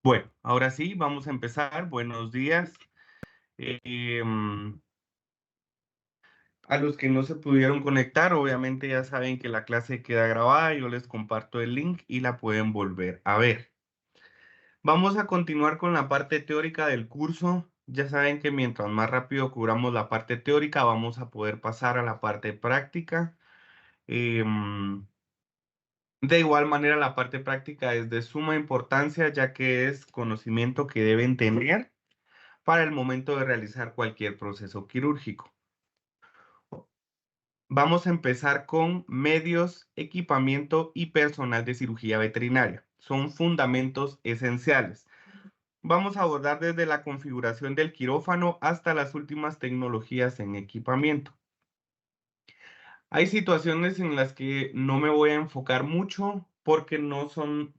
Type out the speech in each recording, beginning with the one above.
Bueno, ahora sí, vamos a empezar. Buenos días. Em, a los que no se pudieron conectar, obviamente ya saben que la clase queda grabada. Yo les comparto el link y la pueden volver a ver. Vamos a continuar con la parte teórica del curso. Ya saben que mientras más rápido cubramos la parte teórica, vamos a poder pasar a la parte práctica. Em, de igual manera, la parte práctica es de suma importancia, ya que es conocimiento que deben tener para el momento de realizar cualquier proceso quirúrgico. Vamos a empezar con medios, equipamiento y personal de cirugía veterinaria. Son fundamentos esenciales. Vamos a abordar desde la configuración del quirófano hasta las últimas tecnologías en equipamiento. Hay situaciones en las que no me voy a enfocar mucho porque no son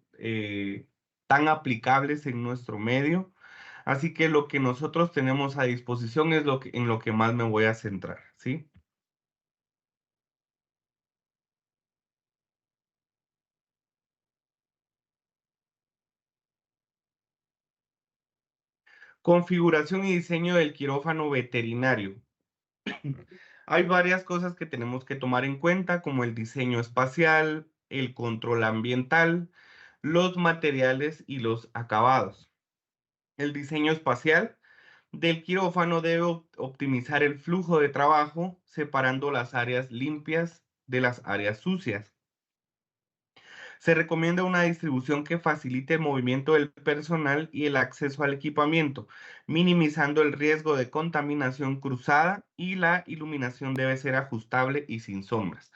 tan aplicables en nuestro medio. Así que lo que nosotros tenemos a disposición es en lo que más me voy a centrar, ¿sí? Configuración y diseño del quirófano veterinario. Hay varias cosas que tenemos que tomar en cuenta, como el diseño espacial, el control ambiental, los materiales y los acabados. El diseño espacial del quirófano debe optimizar el flujo de trabajo, separando las áreas limpias de las áreas sucias. Se recomienda una distribución que facilite el movimiento del personal y el acceso al equipamiento, minimizando el riesgo de contaminación cruzada, y la iluminación debe ser ajustable y sin sombras.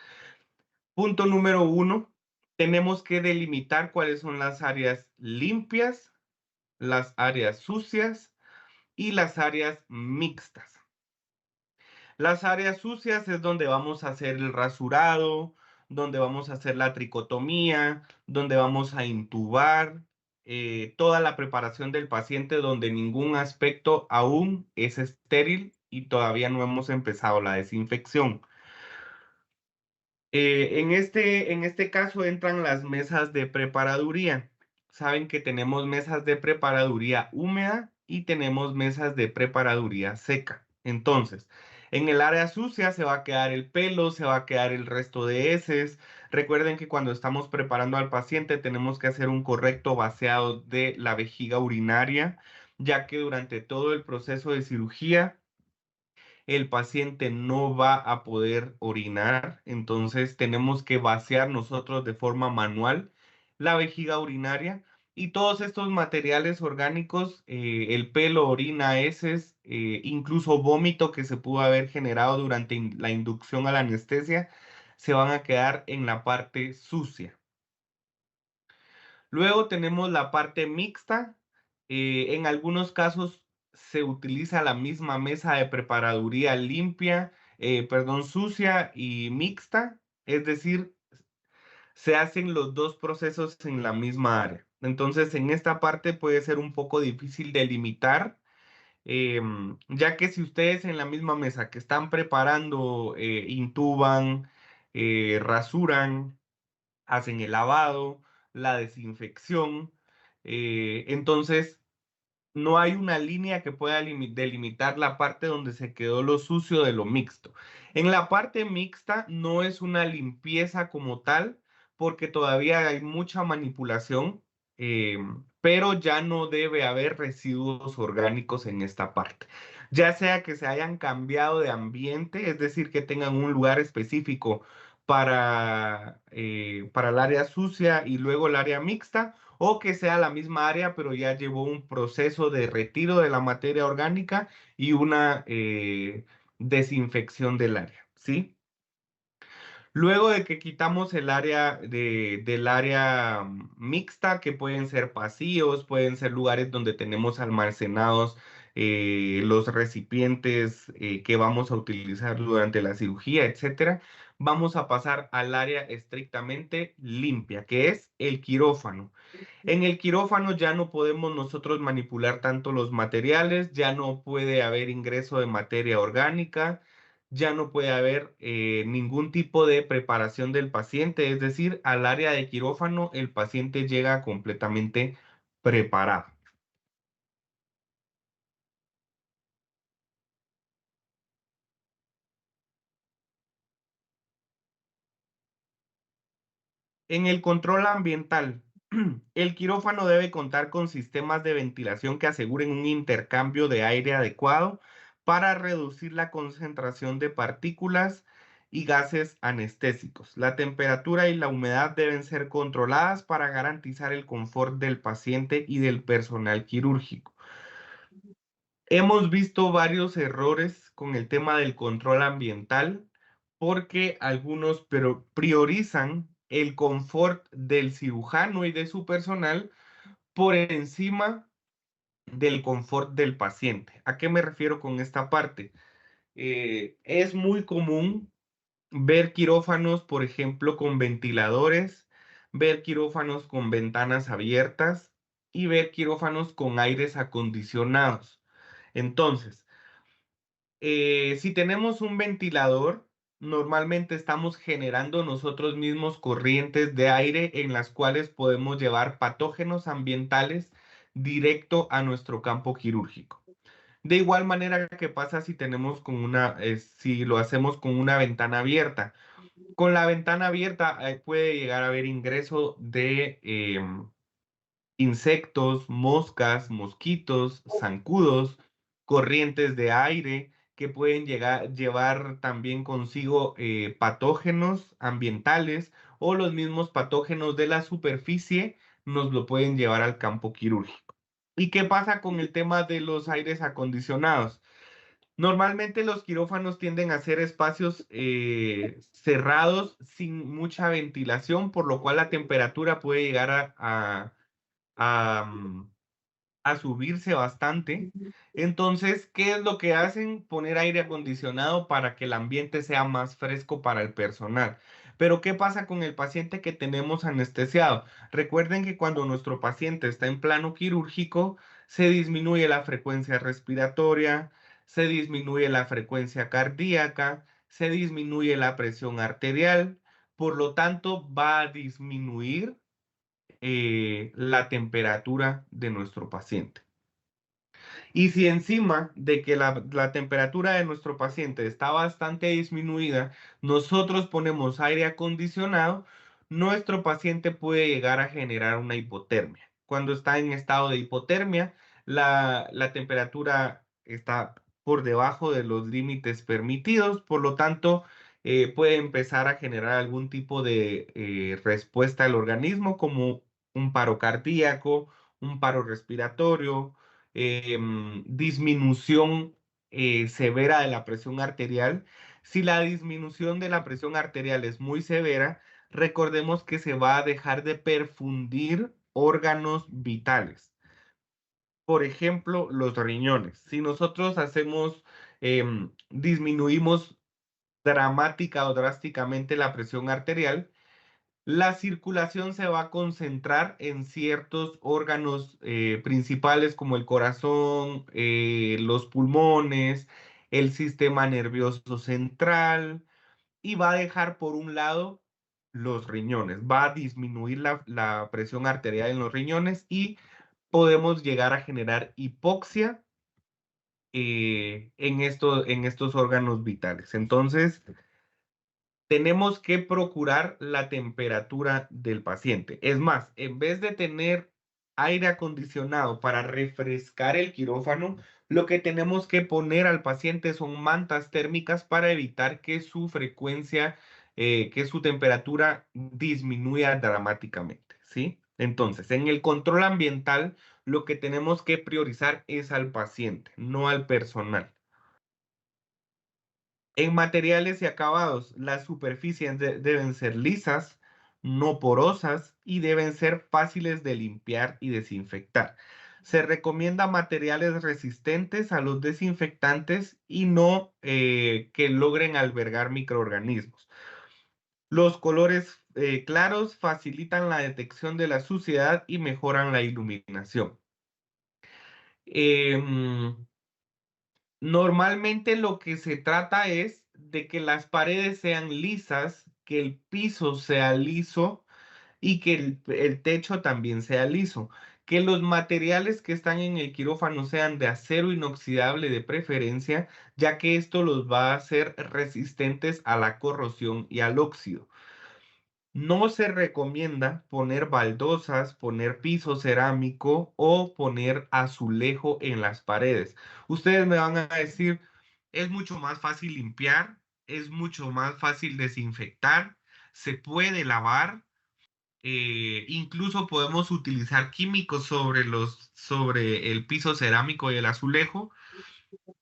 Punto número uno, tenemos que delimitar cuáles son las áreas limpias, las áreas sucias y las áreas mixtas. Las áreas sucias es donde vamos a hacer el rasurado, donde vamos a hacer la tricotomía, donde vamos a intubar, toda la preparación del paciente donde ningún aspecto aún es estéril y todavía no hemos empezado la desinfección. En este caso entran las mesas de preparaduría. Saben que tenemos mesas de preparaduría húmeda y tenemos mesas de preparaduría seca. Entonces, en el área sucia se va a quedar el pelo, se va a quedar el resto de heces. Recuerden que cuando estamos preparando al paciente tenemos que hacer un correcto vaciado de la vejiga urinaria, ya que durante todo el proceso de cirugía el paciente no va a poder orinar, entonces tenemos que vaciar nosotros de forma manual la vejiga urinaria y todos estos materiales orgánicos, el pelo, orina, heces, incluso vómito que se pudo haber generado durante la inducción a la anestesia, se van a quedar en la parte sucia. Luego tenemos la parte mixta. En algunos casos se utiliza la misma mesa de preparaduría limpia, perdón, sucia y mixta, es decir, se hacen los dos procesos en la misma área. Entonces, en esta parte puede ser un poco difícil delimitar, ya que si ustedes en la misma mesa que están preparando, intuban, rasuran, hacen el lavado, la desinfección. Entonces, no hay una línea que pueda delimitar la parte donde se quedó lo sucio de lo mixto. En la parte mixta no es una limpieza como tal, porque todavía hay mucha manipulación, eh, pero ya no debe haber residuos orgánicos en esta parte. Ya sea que se hayan cambiado de ambiente, es decir, que tengan un lugar específico para el área sucia y luego el área mixta, o que sea la misma área, pero ya llevó un proceso de retiro de la materia orgánica y una desinfección del área, ¿sí? Luego de que quitamos el área del área mixta, que pueden ser pasillos, pueden ser lugares donde tenemos almacenados los recipientes que vamos a utilizar durante la cirugía, etcétera, vamos a pasar al área estrictamente limpia, que es el quirófano. En el quirófano ya no podemos nosotros manipular tanto los materiales, ya no puede haber ingreso de materia orgánica, ya no puede haber ningún tipo de preparación del paciente, es decir, al área de quirófano el paciente llega completamente preparado, En el control ambiental, el quirófano debe contar con sistemas de ventilación que aseguren un intercambio de aire adecuado para reducir la concentración de partículas y gases anestésicos. La temperatura y la humedad deben ser controladas para garantizar el confort del paciente y del personal quirúrgico. Hemos visto varios errores con el tema del control ambiental porque algunos priorizan el confort del cirujano y de su personal por encima del confort del paciente. ¿A qué me refiero con esta parte? Es muy común ver quirófanos, por ejemplo, con ventiladores, ver quirófanos con ventanas abiertas y ver quirófanos con aires acondicionados. Entonces, si tenemos un ventilador, normalmente estamos generando nosotros mismos corrientes de aire en las cuales podemos llevar patógenos ambientales directo a nuestro campo quirúrgico. De igual manera que pasa si tenemos si lo hacemos con una ventana abierta. Con la ventana abierta puede llegar a haber ingreso de insectos, moscas, mosquitos, zancudos, corrientes de aire que pueden llevar también consigo patógenos ambientales o los mismos patógenos de la superficie nos lo pueden llevar al campo quirúrgico. ¿Y qué pasa con el tema de los aires acondicionados? Normalmente los quirófanos tienden a ser espacios cerrados sin mucha ventilación, por lo cual la temperatura puede llegar a, mm, a subirse bastante. Entonces, ¿qué es lo que hacen? Poner aire acondicionado para que el ambiente sea más fresco para el personal. Pero, ¿qué pasa con el paciente que tenemos anestesiado? Recuerden que cuando nuestro paciente está en plano quirúrgico, se disminuye la frecuencia respiratoria, se disminuye la frecuencia cardíaca, se disminuye la presión arterial, por lo tanto, va a disminuir la temperatura de nuestro paciente. Y si encima de que la temperatura de nuestro paciente está bastante disminuida, nosotros ponemos aire acondicionado, nuestro paciente puede llegar a generar una hipotermia. Cuando está en estado de hipotermia, la temperatura está por debajo de los límites permitidos, por lo tanto, puede empezar a generar algún tipo de respuesta al organismo, como un paro cardíaco, un paro respiratorio, disminución severa de la presión arterial. Si la disminución de la presión arterial es muy severa, recordemos que se va a dejar de perfundir órganos vitales. Por ejemplo, los riñones. Si nosotros disminuimos dramática o drásticamente la presión arterial, la circulación se va a concentrar en ciertos órganos principales como el corazón, los pulmones, el sistema nervioso central y va a dejar por un lado los riñones. Va a disminuir la presión arterial en los riñones y podemos llegar a generar hipoxia en estos órganos vitales. Entonces, tenemos que procurar la temperatura del paciente. Es más, en vez de tener aire acondicionado para refrescar el quirófano, lo que tenemos que poner al paciente son mantas térmicas para evitar que su frecuencia, que su temperatura disminuya dramáticamente, ¿sí? Entonces, en el control ambiental, lo que tenemos que priorizar es al paciente, no al personal. En materiales y acabados, las superficies deben ser lisas, no porosas y deben ser fáciles de limpiar y desinfectar. Se recomienda materiales resistentes a los desinfectantes y no que logren albergar microorganismos. Los colores claros facilitan la detección de la suciedad y mejoran la iluminación. Em, Normalmente lo que se trata es de que las paredes sean lisas, que el piso sea liso y que el techo también sea liso. Que los materiales que están en el quirófano sean de acero inoxidable de preferencia, ya que esto los va a hacer resistentes a la corrosión y al óxido. No se recomienda poner baldosas, poner piso cerámico o poner azulejo en las paredes. Ustedes me van a decir, es mucho más fácil limpiar, es mucho más fácil desinfectar, se puede lavar, incluso podemos utilizar químicos sobre el piso cerámico y el azulejo.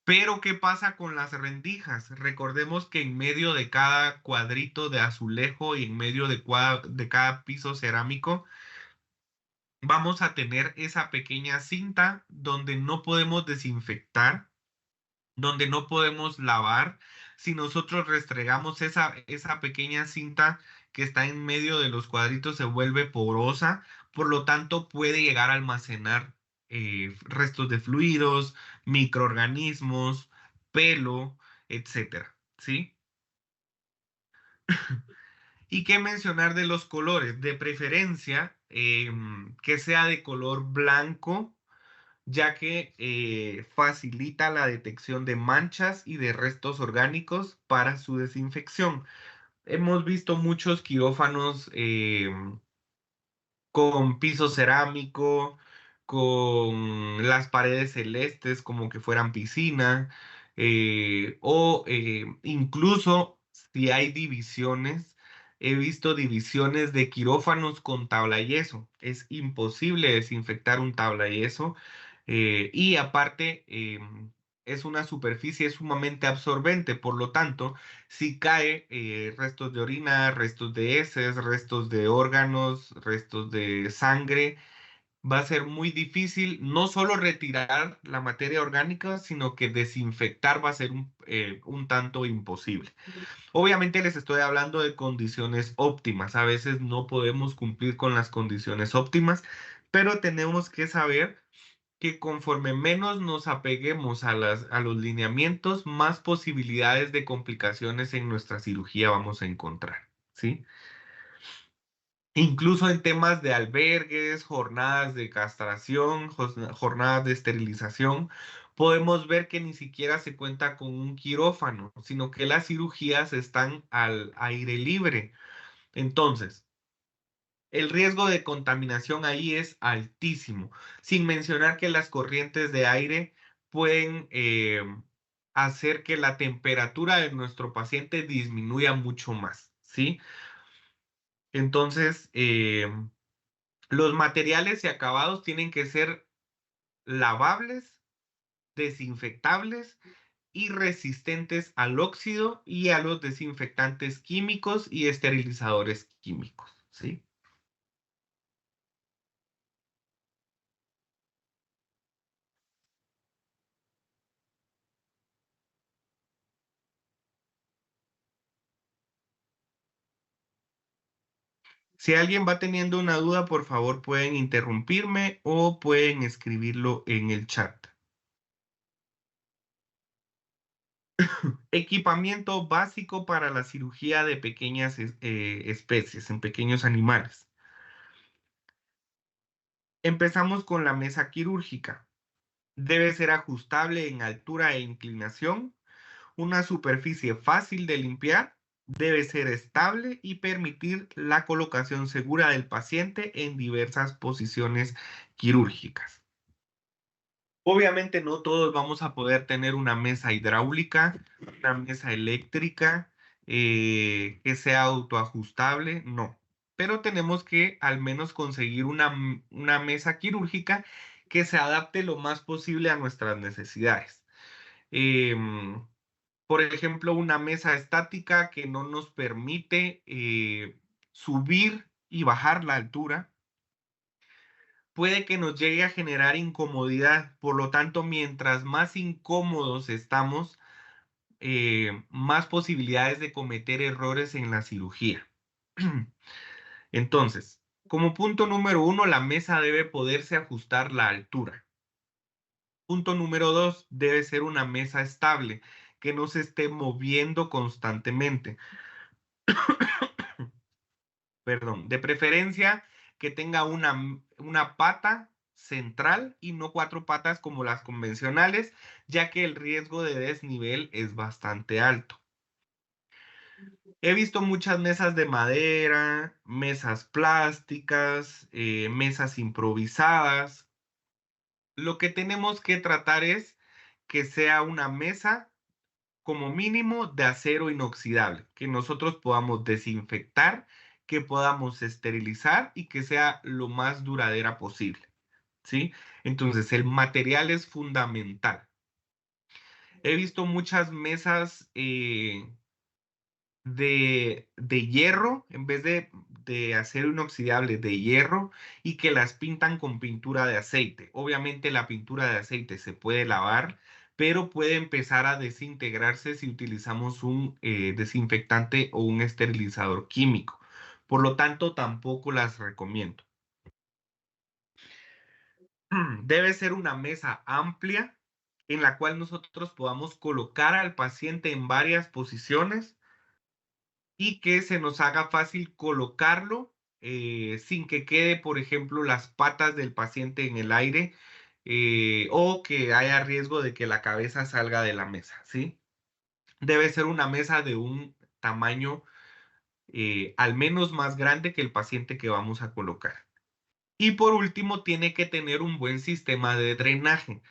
Pero ¿qué pasa con las rendijas? Recordemos que en medio de cada cuadrito de azulejo y en medio de cada piso cerámico vamos a tener esa pequeña cinta donde no podemos desinfectar, donde no podemos lavar. Si nosotros restregamos esa pequeña cinta que está en medio de los cuadritos, se vuelve porosa, por lo tanto puede llegar a almacenar restos de fluidos, microorganismos, pelo, etcétera, ¿sí? ¿Y qué mencionar de los colores? De preferencia, que sea de color blanco, ya que facilita la detección de manchas y de restos orgánicos para su desinfección. Hemos visto muchos quirófanos con piso cerámico, con las paredes celestes como que fueran piscina, o incluso si hay divisiones, he visto divisiones de quirófanos con tabla yeso. Es imposible desinfectar un tabla yeso y aparte es una superficie sumamente absorbente, por lo tanto, si cae restos de orina, restos de heces, restos de órganos, restos de sangre, va a ser muy difícil no solo retirar la materia orgánica, sino que desinfectar va a ser un tanto imposible. Obviamente les estoy hablando de condiciones óptimas. A veces no podemos cumplir con las condiciones óptimas, pero tenemos que saber que conforme menos nos apeguemos a los lineamientos, más posibilidades de complicaciones en nuestra cirugía vamos a encontrar, ¿sí? Incluso en temas de albergues, jornadas de castración, jornadas de esterilización, podemos ver que ni siquiera se cuenta con un quirófano, sino que las cirugías están al aire libre. Entonces, el riesgo de contaminación ahí es altísimo, sin mencionar que las corrientes de aire pueden hacer que la temperatura de nuestro paciente disminuya mucho más, ¿sí? Entonces, los materiales y acabados tienen que ser lavables, desinfectables y resistentes al óxido y a los desinfectantes químicos y esterilizadores químicos, ¿sí? Si alguien va teniendo una duda, por favor pueden interrumpirme o pueden escribirlo en el chat. Equipamiento básico para la cirugía de pequeñas especies, en pequeños animales. Empezamos con la mesa quirúrgica. Debe ser ajustable en altura e inclinación, una superficie fácil de limpiar, debe ser estable y permitir la colocación segura del paciente en diversas posiciones quirúrgicas. Obviamente no todos vamos a poder tener una mesa hidráulica, una mesa eléctrica, que sea autoajustable, no. Pero tenemos que al menos conseguir una mesa quirúrgica que se adapte lo más posible a nuestras necesidades. Em, por ejemplo, una mesa estática que no nos permite subir y bajar la altura puede que nos llegue a generar incomodidad. Por lo tanto, mientras más incómodos estamos, más posibilidades de cometer errores en la cirugía. Entonces, como punto número uno, la mesa debe poderse ajustar la altura. Punto número dos, debe ser una mesa estable, que no se esté moviendo constantemente. Perdón, de preferencia que tenga una pata central y no cuatro patas como las convencionales, ya que el riesgo de desnivel es bastante alto. He visto muchas mesas de madera, mesas plásticas, mesas improvisadas. Lo que tenemos que tratar es que sea una mesa como mínimo de acero inoxidable, que nosotros podamos desinfectar, que podamos esterilizar y que sea lo más duradera posible, ¿sí? Entonces, el material es fundamental. He visto muchas mesas de hierro, en vez de acero inoxidable, de hierro, y que las pintan con pintura de aceite. Obviamente la pintura de aceite se puede lavar, pero puede empezar a desintegrarse si utilizamos un desinfectante o un esterilizador químico. Por lo tanto, tampoco las recomiendo. Debe ser una mesa amplia en la cual nosotros podamos colocar al paciente en varias posiciones y que se nos haga fácil colocarlo sin que quede, por ejemplo, las patas del paciente en el aire o que haya riesgo de que la cabeza salga de la mesa, ¿sí? Debe ser una mesa de un tamaño al menos más grande que el paciente que vamos a colocar. Y por último, tiene que tener un buen sistema de drenaje.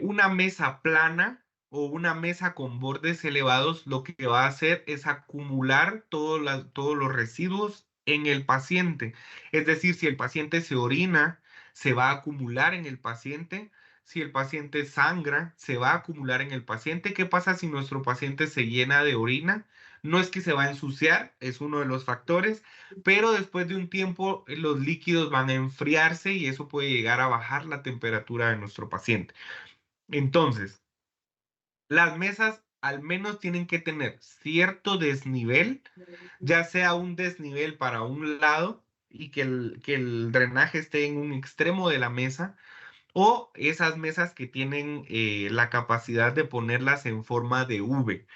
Una mesa plana o una mesa con bordes elevados lo que va a hacer es acumular todos los residuos en el paciente. Es decir, si el paciente se orina, se va a acumular en el paciente. Si el paciente sangra, se va a acumular en el paciente. ¿Qué pasa si nuestro paciente se llena de orina? No es que se va a ensuciar, es uno de los factores, pero después de un tiempo los líquidos van a enfriarse y eso puede llegar a bajar la temperatura de nuestro paciente. Entonces, las mesas al menos tienen que tener cierto desnivel, ya sea un desnivel para un lado y que el drenaje esté en un extremo de la mesa, o esas mesas que tienen la capacidad de ponerlas en forma de V.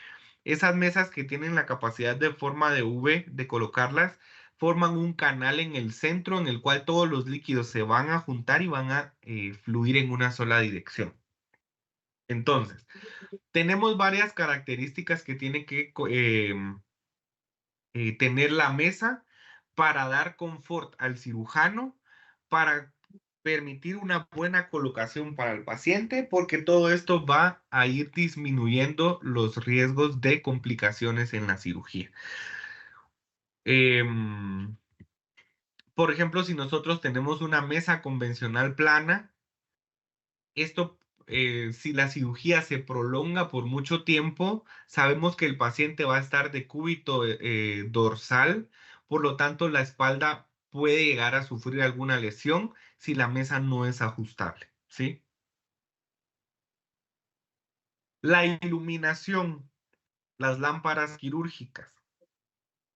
Esas mesas que tienen la capacidad de forma de V, de colocarlas, forman un canal en el centro en el cual todos los líquidos se van a juntar y van a fluir en una sola dirección. Entonces, tenemos varias características que tiene que tener la mesa para dar confort al cirujano, para permitir una buena colocación para el paciente, porque todo esto va a ir disminuyendo los riesgos de complicaciones en la cirugía. Em, por ejemplo, si nosotros tenemos una mesa convencional plana, esto, si la cirugía se prolonga por mucho tiempo, sabemos que el paciente va a estar de cúbito dorsal, por lo tanto la espalda puede llegar a sufrir alguna lesión si la mesa no es ajustable, ¿sí? La iluminación, las lámparas quirúrgicas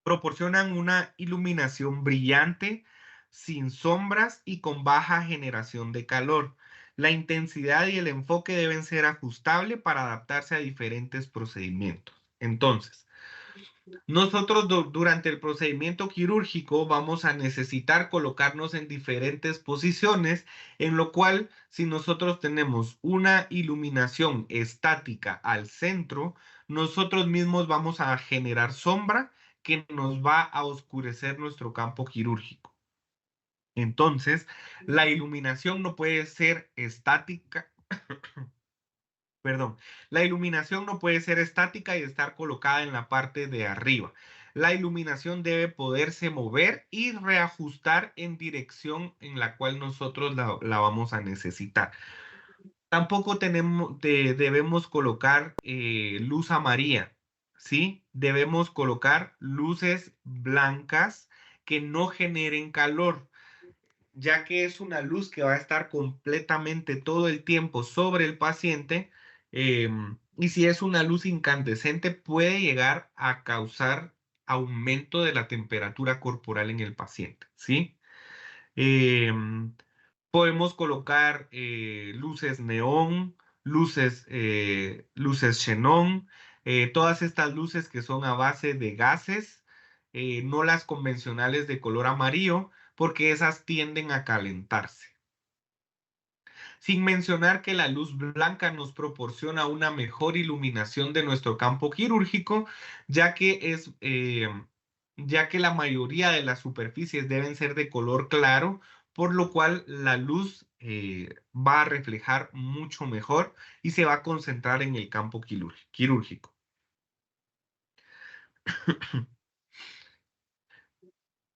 proporcionan una iluminación brillante, sin sombras y con baja generación de calor. La intensidad y el enfoque deben ser ajustables para adaptarse a diferentes procedimientos. Entonces, nosotros durante el procedimiento quirúrgico vamos a necesitar colocarnos en diferentes posiciones, en lo cual si nosotros tenemos una iluminación estática al centro, nosotros mismos vamos a generar sombra que nos va a oscurecer nuestro campo quirúrgico. Entonces, la iluminación no puede ser estática. Perdón, la iluminación no puede ser estática y estar colocada en la parte de arriba. La iluminación debe poderse mover y reajustar en dirección en la cual nosotros la vamos a necesitar. Tampoco debemos colocar luz amarilla, ¿sí? Debemos colocar luces blancas que no generen calor, ya que es una luz que va a estar completamente todo el tiempo sobre el paciente, y si es una luz incandescente puede llegar a causar aumento de la temperatura corporal en el paciente, ¿sí? Em, Podemos colocar luces neón, luces xenón, todas estas luces que son a base de gases, no las convencionales de color amarillo, porque esas tienden a calentarse. Sin mencionar que la luz blanca nos proporciona una mejor iluminación de nuestro campo quirúrgico, ya que ya que la mayoría de las superficies deben ser de color claro, por lo cual la luz va a reflejar mucho mejor y se va a concentrar en el campo quirúrgico.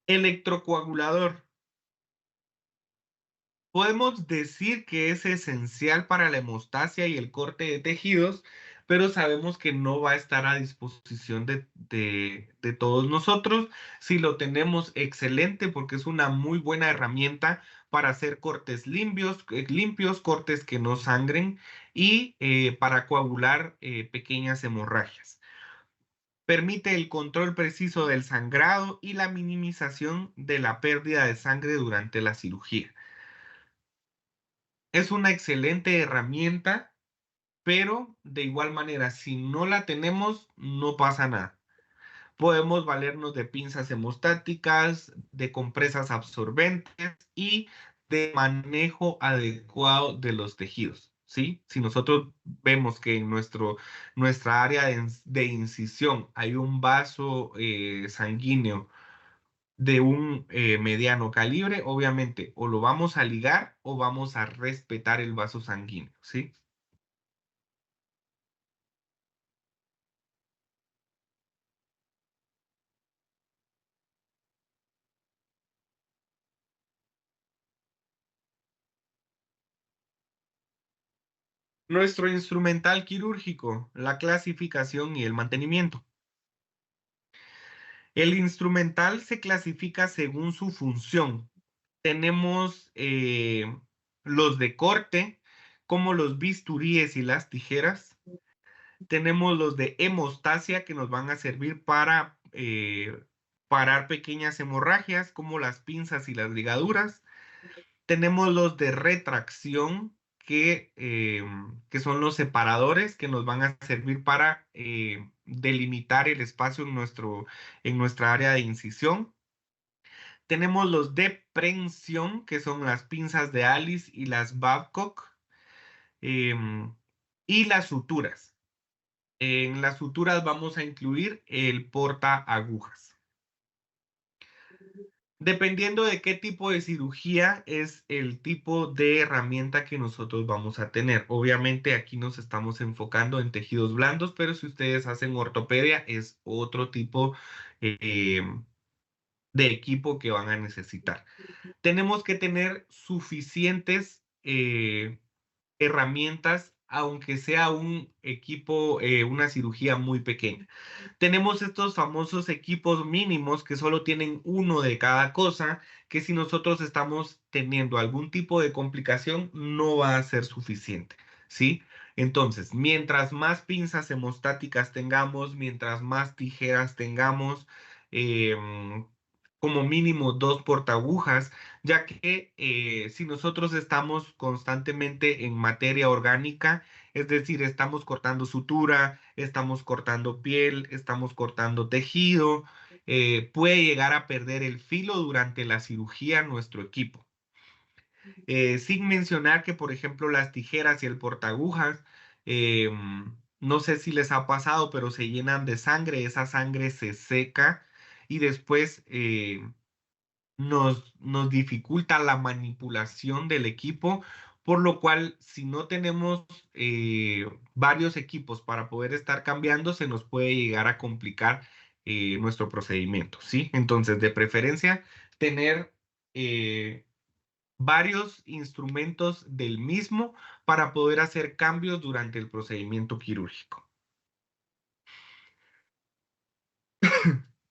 Electrocoagulador. Podemos decir que es esencial para la hemostasia y el corte de tejidos, pero sabemos que no va a estar a disposición de todos nosotros. Si lo tenemos, excelente, porque es una muy buena herramienta para hacer cortes limpios, cortes que no sangren y para coagular pequeñas hemorragias. Permite el control preciso del sangrado y la minimización de la pérdida de sangre durante la cirugía. Es una excelente herramienta, pero de igual manera, si no la tenemos, no pasa nada. Podemos valernos de pinzas hemostáticas, de compresas absorbentes y de manejo adecuado de los tejidos, ¿sí? Si nosotros vemos que en nuestra área de incisión hay un vaso sanguíneo de un mediano calibre, obviamente o lo vamos a ligar o vamos a respetar el vaso sanguíneo, ¿sí? Nuestro instrumental quirúrgico, la clasificación y el mantenimiento. El instrumental se clasifica según su función. Tenemos los de corte, como los bisturíes y las tijeras. Tenemos los de hemostasia, que nos van a servir para parar pequeñas hemorragias, como las pinzas y las ligaduras. Tenemos los de retracción, que son los separadores que nos van a servir para delimitar el espacio en nuestra área de incisión. Tenemos los de prensión, que son las pinzas de Alice y las Babcock, em, y las suturas. En las suturas vamos a incluir el porta agujas. Dependiendo de qué tipo de cirugía es el tipo de herramienta que nosotros vamos a tener. Obviamente aquí nos estamos enfocando en tejidos blandos, pero si ustedes hacen ortopedia es otro tipo eh, de equipo que van a necesitar. Tenemos que tener suficientes herramientas, aunque sea un equipo, una cirugía muy pequeña. Tenemos estos famosos equipos mínimos que solo tienen uno de cada cosa, que si nosotros estamos teniendo algún tipo de complicación, no va a ser suficiente, ¿sí? Entonces, mientras más pinzas hemostáticas tengamos, mientras más tijeras tengamos, como mínimo dos portagujas, ya que si nosotros estamos constantemente en materia orgánica, es decir, estamos cortando sutura, estamos cortando piel, estamos cortando tejido, puede llegar a perder el filo durante la cirugía nuestro equipo. Sin mencionar que, por ejemplo, las tijeras y el portagujas, no sé si les ha pasado, pero se llenan de sangre, esa sangre se seca y después nos dificulta la manipulación del equipo, por lo cual si no tenemos varios equipos para poder estar cambiando, se nos puede llegar a complicar nuestro procedimiento, ¿sí? Entonces, de preferencia, tener eh, varios instrumentos del mismo para poder hacer cambios durante el procedimiento quirúrgico.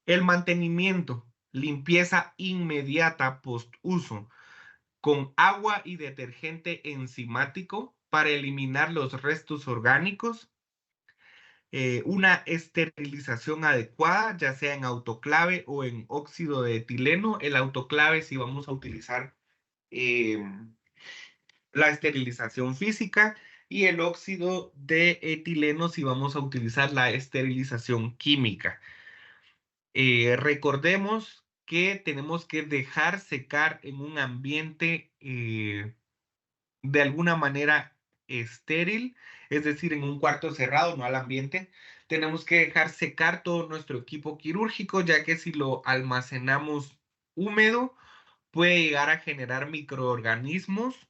El mantenimiento, limpieza inmediata post-uso con agua y detergente enzimático para eliminar los restos orgánicos, una esterilización adecuada, ya sea en autoclave o en óxido de etileno. El autoclave si vamos a utilizar eh, la esterilización física y el óxido de etileno si vamos a utilizar la esterilización química. Recordemos que tenemos que dejar secar en un ambiente de alguna manera estéril, es decir, en un cuarto cerrado, no al ambiente. Tenemos que dejar secar todo nuestro equipo quirúrgico, ya que si lo almacenamos húmedo, puede llegar a generar microorganismos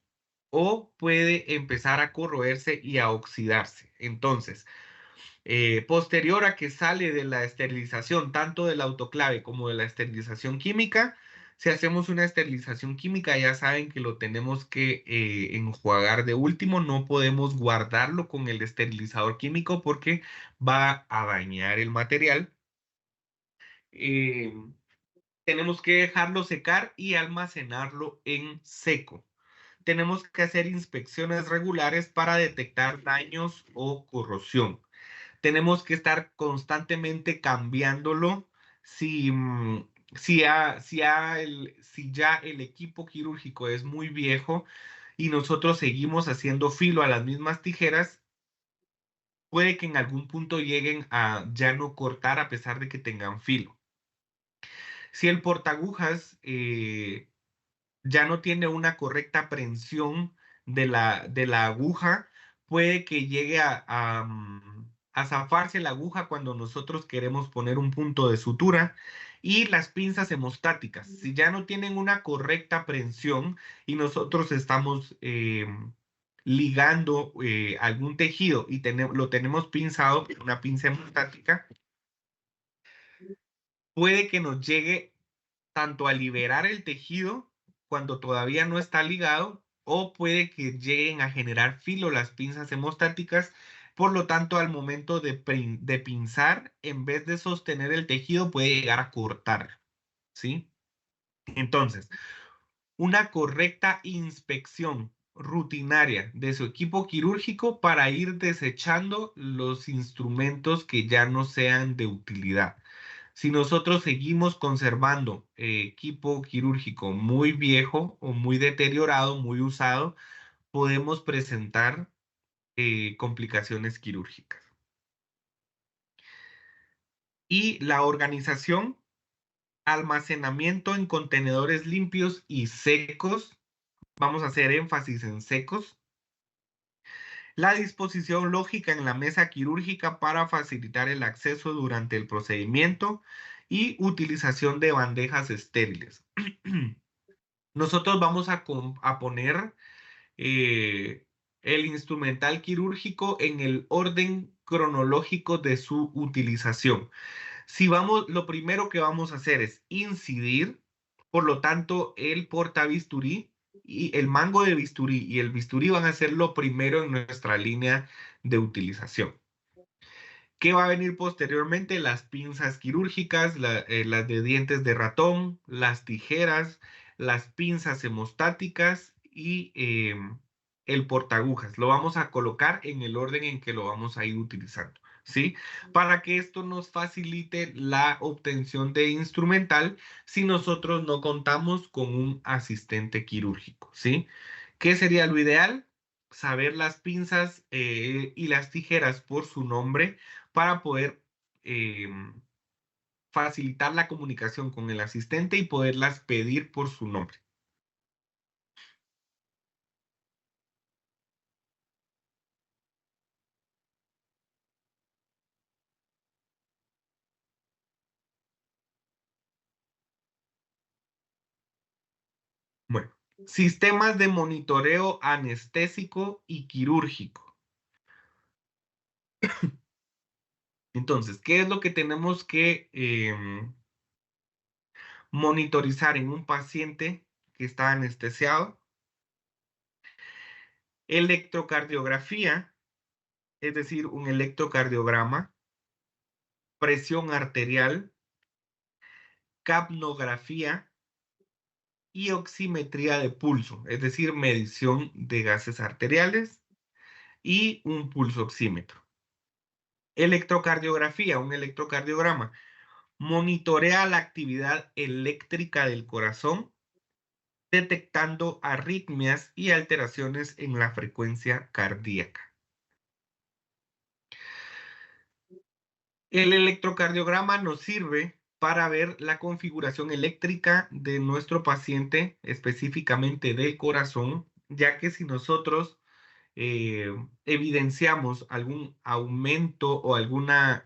o puede empezar a corroerse y a oxidarse. Entonces, posterior a que sale de la esterilización, tanto del autoclave como de la esterilización química, si hacemos una esterilización química, ya saben que lo tenemos que enjuagar de último, no podemos guardarlo con el esterilizador químico porque va a dañar el material. Eh, Tenemos que dejarlo secar y almacenarlo en seco. Tenemos que hacer inspecciones regulares para detectar daños o corrosión. Tenemos que estar constantemente cambiándolo si, si ya el equipo quirúrgico es muy viejo y nosotros seguimos haciendo filo a las mismas tijeras, puede que en algún punto lleguen a ya no cortar a pesar de que tengan filo. Si el portagujas ya no tiene una correcta prensión de la aguja, puede que llegue a zafarse la aguja cuando nosotros queremos poner un punto de sutura. Y las pinzas hemostáticas, si ya no tienen una correcta prensión y nosotros estamos ligando algún tejido y lo tenemos pinzado, una pinza hemostática, puede que nos llegue tanto a liberar el tejido cuando todavía no está ligado o puede que lleguen a generar filo las pinzas hemostáticas. Por lo tanto, al momento de pinzar, en vez de sostener el tejido, puede llegar a cortar, ¿sí? Entonces, una correcta inspección rutinaria de su equipo quirúrgico para ir desechando los instrumentos que ya no sean de utilidad. Si nosotros seguimos conservando equipo quirúrgico muy viejo o muy deteriorado, muy usado, podemos presentar complicaciones quirúrgicas. Y la organización, almacenamiento en contenedores limpios y secos. Vamos a hacer énfasis en secos. La disposición lógica en la mesa quirúrgica para facilitar el acceso durante el procedimiento y utilización de bandejas estériles. Nosotros vamos a poner eh, el instrumental quirúrgico en el orden cronológico de su utilización. Si vamos, lo primero que vamos a hacer es incidir, por lo tanto, el portabisturí y el mango de bisturí y el bisturí van a ser lo primero en nuestra línea de utilización. ¿Qué va a venir posteriormente? Las pinzas quirúrgicas, las de dientes de ratón, las tijeras, las pinzas hemostáticas y el portagujas. Lo vamos a colocar en el orden en que lo vamos a ir utilizando, ¿sí? Para que esto nos facilite la obtención de instrumental si nosotros no contamos con un asistente quirúrgico, ¿sí? ¿Qué sería lo ideal? Saber las pinzas y las tijeras por su nombre para poder eh, facilitar la comunicación con el asistente y poderlas pedir por su nombre. Bueno, sistemas de monitoreo anestésico y quirúrgico. Entonces, ¿qué es lo que tenemos que monitorizar en un paciente que está anestesiado? Electrocardiografía, es decir, un electrocardiograma, presión arterial, capnografía y oximetría de pulso, es decir, medición de gases arteriales y un pulso oxímetro. Electrocardiografía, un electrocardiograma, monitorea la actividad eléctrica del corazón, detectando arritmias y alteraciones en la frecuencia cardíaca. El electrocardiograma nos sirve para ver la configuración eléctrica de nuestro paciente, específicamente del corazón, ya que si nosotros evidenciamos algún aumento o alguna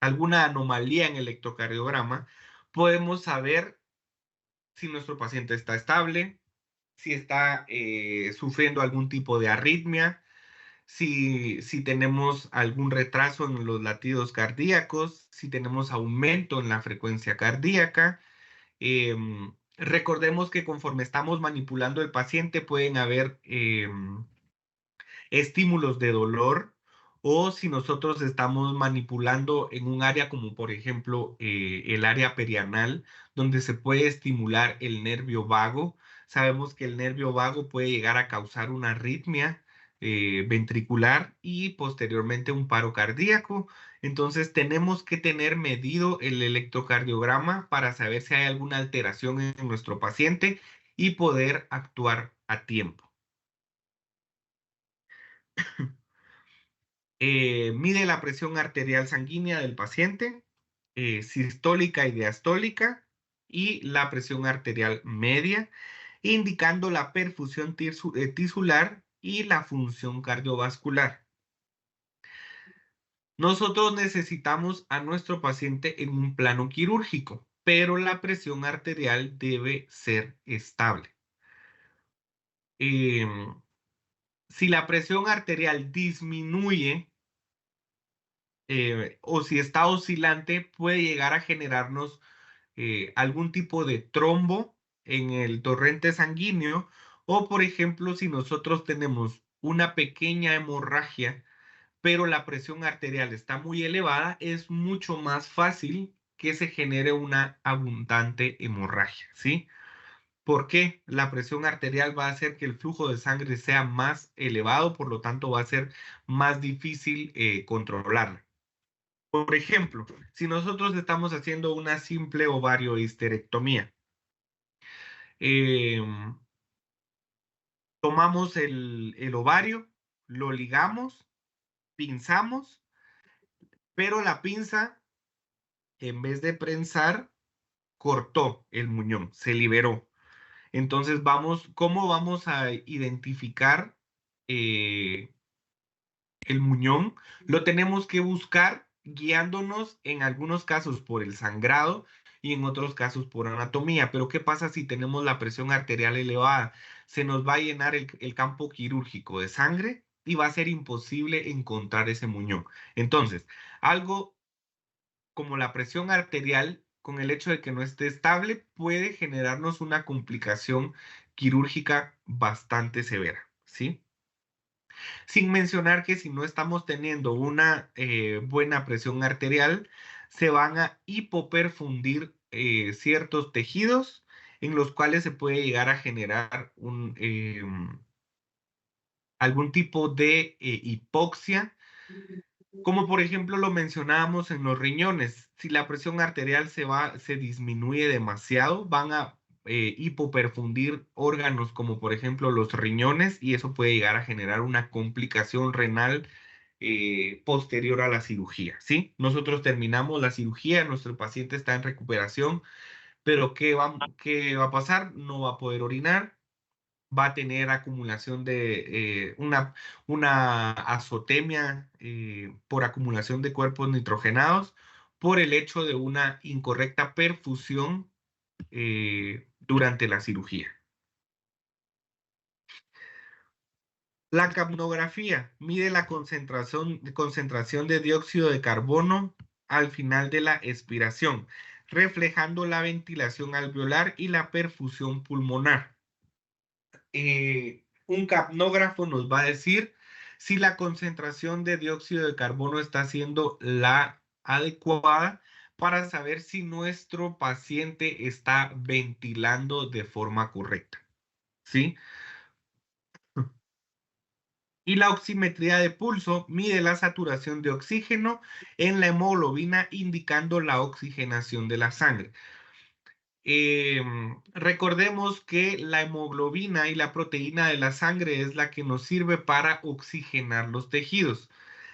anomalía en el electrocardiograma, podemos saber si nuestro paciente está estable, si está sufriendo algún tipo de arritmia, si tenemos algún retraso en los latidos cardíacos, si tenemos aumento en la frecuencia cardíaca. Recordemos que conforme estamos manipulando el paciente pueden haber estímulos de dolor, o si nosotros estamos manipulando en un área como por ejemplo el área perianal, donde se puede estimular el nervio vago. Sabemos que el nervio vago puede llegar a causar una arritmia ventricular y posteriormente un paro cardíaco. Entonces tenemos que tener medido el electrocardiograma para saber si hay alguna alteración en nuestro paciente y poder actuar a tiempo. Mide la presión arterial sanguínea del paciente, sistólica y diastólica, y la presión arterial media, indicando la perfusión tisular y la función cardiovascular. Nosotros necesitamos a nuestro paciente en un plano quirúrgico, pero la presión arterial debe ser estable. Em, si la presión arterial disminuye, o si está oscilante, puede llegar a generarnos algún tipo de trombo en el torrente sanguíneo, o por ejemplo, si nosotros tenemos una pequeña hemorragia, pero la presión arterial está muy elevada, es mucho más fácil que se genere una abundante hemorragia, ¿sí? ¿Por qué? La presión arterial va a hacer que el flujo de sangre sea más elevado, por lo tanto va a ser más difícil controlarla. Por ejemplo, si nosotros estamos haciendo una simple ovariohisterectomía, em, tomamos el ovario, lo ligamos, pinzamos, pero la pinza, en vez de prensar, cortó el muñón, se liberó. Entonces ¿cómo vamos a identificar eh, el muñón? Lo tenemos que buscar guiándonos en algunos casos por el sangrado y en otros casos por anatomía. Pero ¿qué pasa si tenemos la presión arterial elevada? Se nos va a llenar el campo quirúrgico de sangre y va a ser imposible encontrar ese muñón. Entonces, algo como la presión arterial, con el hecho de que no esté estable, puede generarnos una complicación quirúrgica bastante severa, ¿sí? Sin mencionar que si no estamos teniendo una buena presión arterial, se van a hipoperfundir ciertos tejidos en los cuales se puede llegar a generar algún tipo de hipoxia, como por ejemplo lo mencionábamos en los riñones. Si la presión arterial se disminuye demasiado, van a hipoperfundir órganos como por ejemplo los riñones, y eso puede llegar a generar una complicación renal posterior a la cirugía, ¿sí? Nosotros terminamos la cirugía, nuestro paciente está en recuperación, pero qué va a pasar? No va a poder orinar, va a tener acumulación de una azotemia por acumulación de cuerpos nitrogenados por el hecho de una incorrecta perfusión durante la cirugía. La capnografía mide la concentración de dióxido de carbono al final de la expiración, reflejando la ventilación alveolar y la perfusión pulmonar. Un capnógrafo nos va a decir si la concentración de dióxido de carbono está siendo la adecuada para saber si nuestro paciente está ventilando de forma correcta, ¿sí? Y la oximetría de pulso mide la saturación de oxígeno en la hemoglobina, indicando la oxigenación de la sangre. Recordemos que la hemoglobina y la proteína de la sangre es la que nos sirve para oxigenar los tejidos.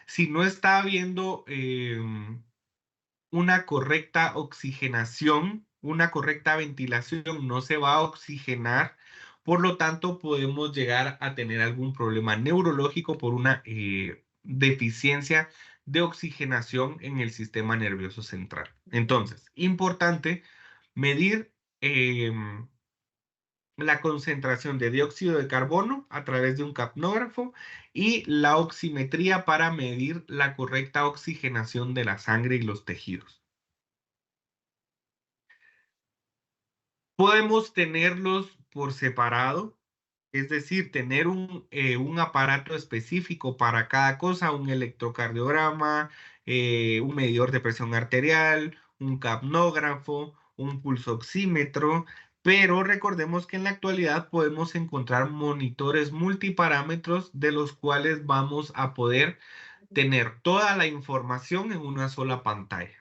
Si no está habiendo una correcta oxigenación, una correcta ventilación, no se va a oxigenar, Por lo tanto, podemos llegar a tener algún problema neurológico por una deficiencia de oxigenación en el sistema nervioso central. Entonces, importante medir la concentración de dióxido de carbono a través de un capnógrafo y la oximetría para medir la correcta oxigenación de la sangre y los tejidos. Podemos tenerlos por separado, es decir, tener un aparato específico para cada cosa, un electrocardiograma, un medidor de presión arterial, un capnógrafo, un pulsoxímetro, pero recordemos que en la actualidad podemos encontrar monitores multiparámetros de los cuales vamos a poder tener toda la información en una sola pantalla.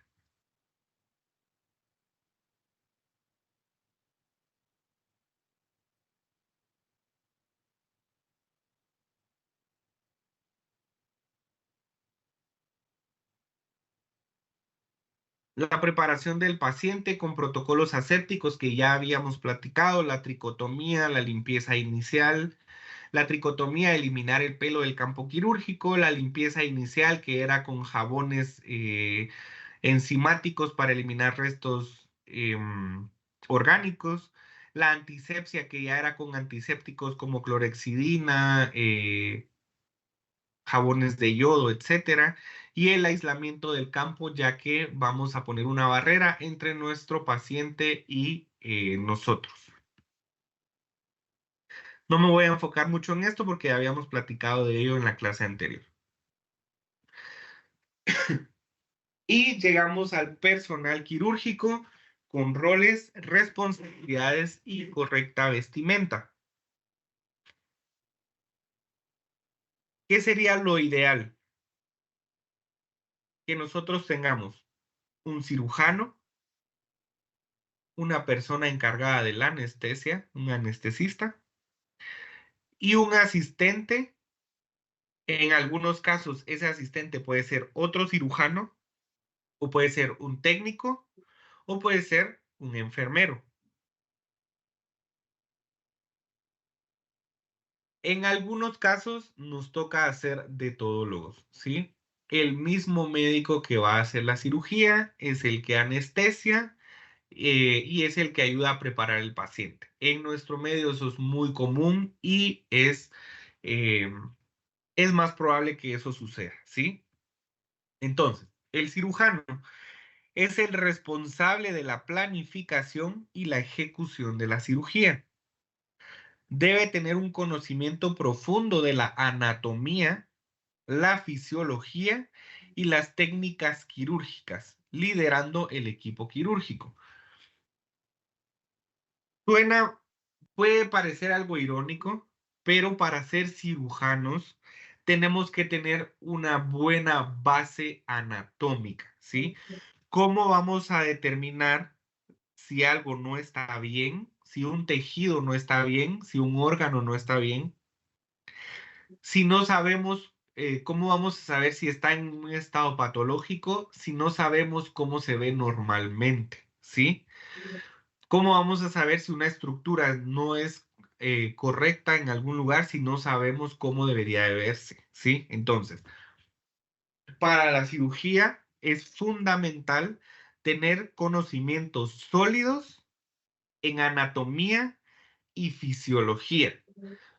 La preparación del paciente con protocolos asépticos que ya habíamos platicado, la tricotomía, la limpieza inicial, la tricotomía, eliminar el pelo del campo quirúrgico, la limpieza inicial que era con jabones enzimáticos para eliminar restos orgánicos, la antisepsia que ya era con antisépticos como clorexidina, jabones de yodo, etcétera, y el aislamiento del campo, ya que vamos a poner una barrera entre nuestro paciente y nosotros. No me voy a enfocar mucho en esto porque ya habíamos platicado de ello en la clase anterior. Y llegamos al personal quirúrgico con roles, responsabilidades y correcta vestimenta. ¿Qué sería lo ideal? Que nosotros tengamos un cirujano, una persona encargada de la anestesia, un anestesista, y un asistente. En algunos casos, ese asistente puede ser otro cirujano, o puede ser un técnico, o puede ser un enfermero. En algunos casos nos toca hacer de todólogos, ¿sí? El mismo médico que va a hacer la cirugía es el que anestesia y es el que ayuda a preparar el paciente. En nuestro medio eso es muy común y eh, es más probable que eso suceda, ¿sí? Entonces, el cirujano es el responsable de la planificación y la ejecución de la cirugía. Debe tener un conocimiento profundo de la anatomía, la fisiología y las técnicas quirúrgicas, liderando el equipo quirúrgico. Suena, puede parecer algo irónico, pero para ser cirujanos tenemos que tener una buena base anatómica, ¿sí? ¿Cómo vamos a determinar si algo no está bien, si un tejido no está bien, si un órgano no está bien? Si no sabemos, ¿cómo vamos a saber si está en un estado patológico si no sabemos cómo se ve normalmente? ¿Sí? ¿Cómo vamos a saber si una estructura no es correcta en algún lugar si no sabemos cómo debería de verse? ¿Sí? Entonces, para la cirugía es fundamental tener conocimientos sólidos en anatomía y fisiología.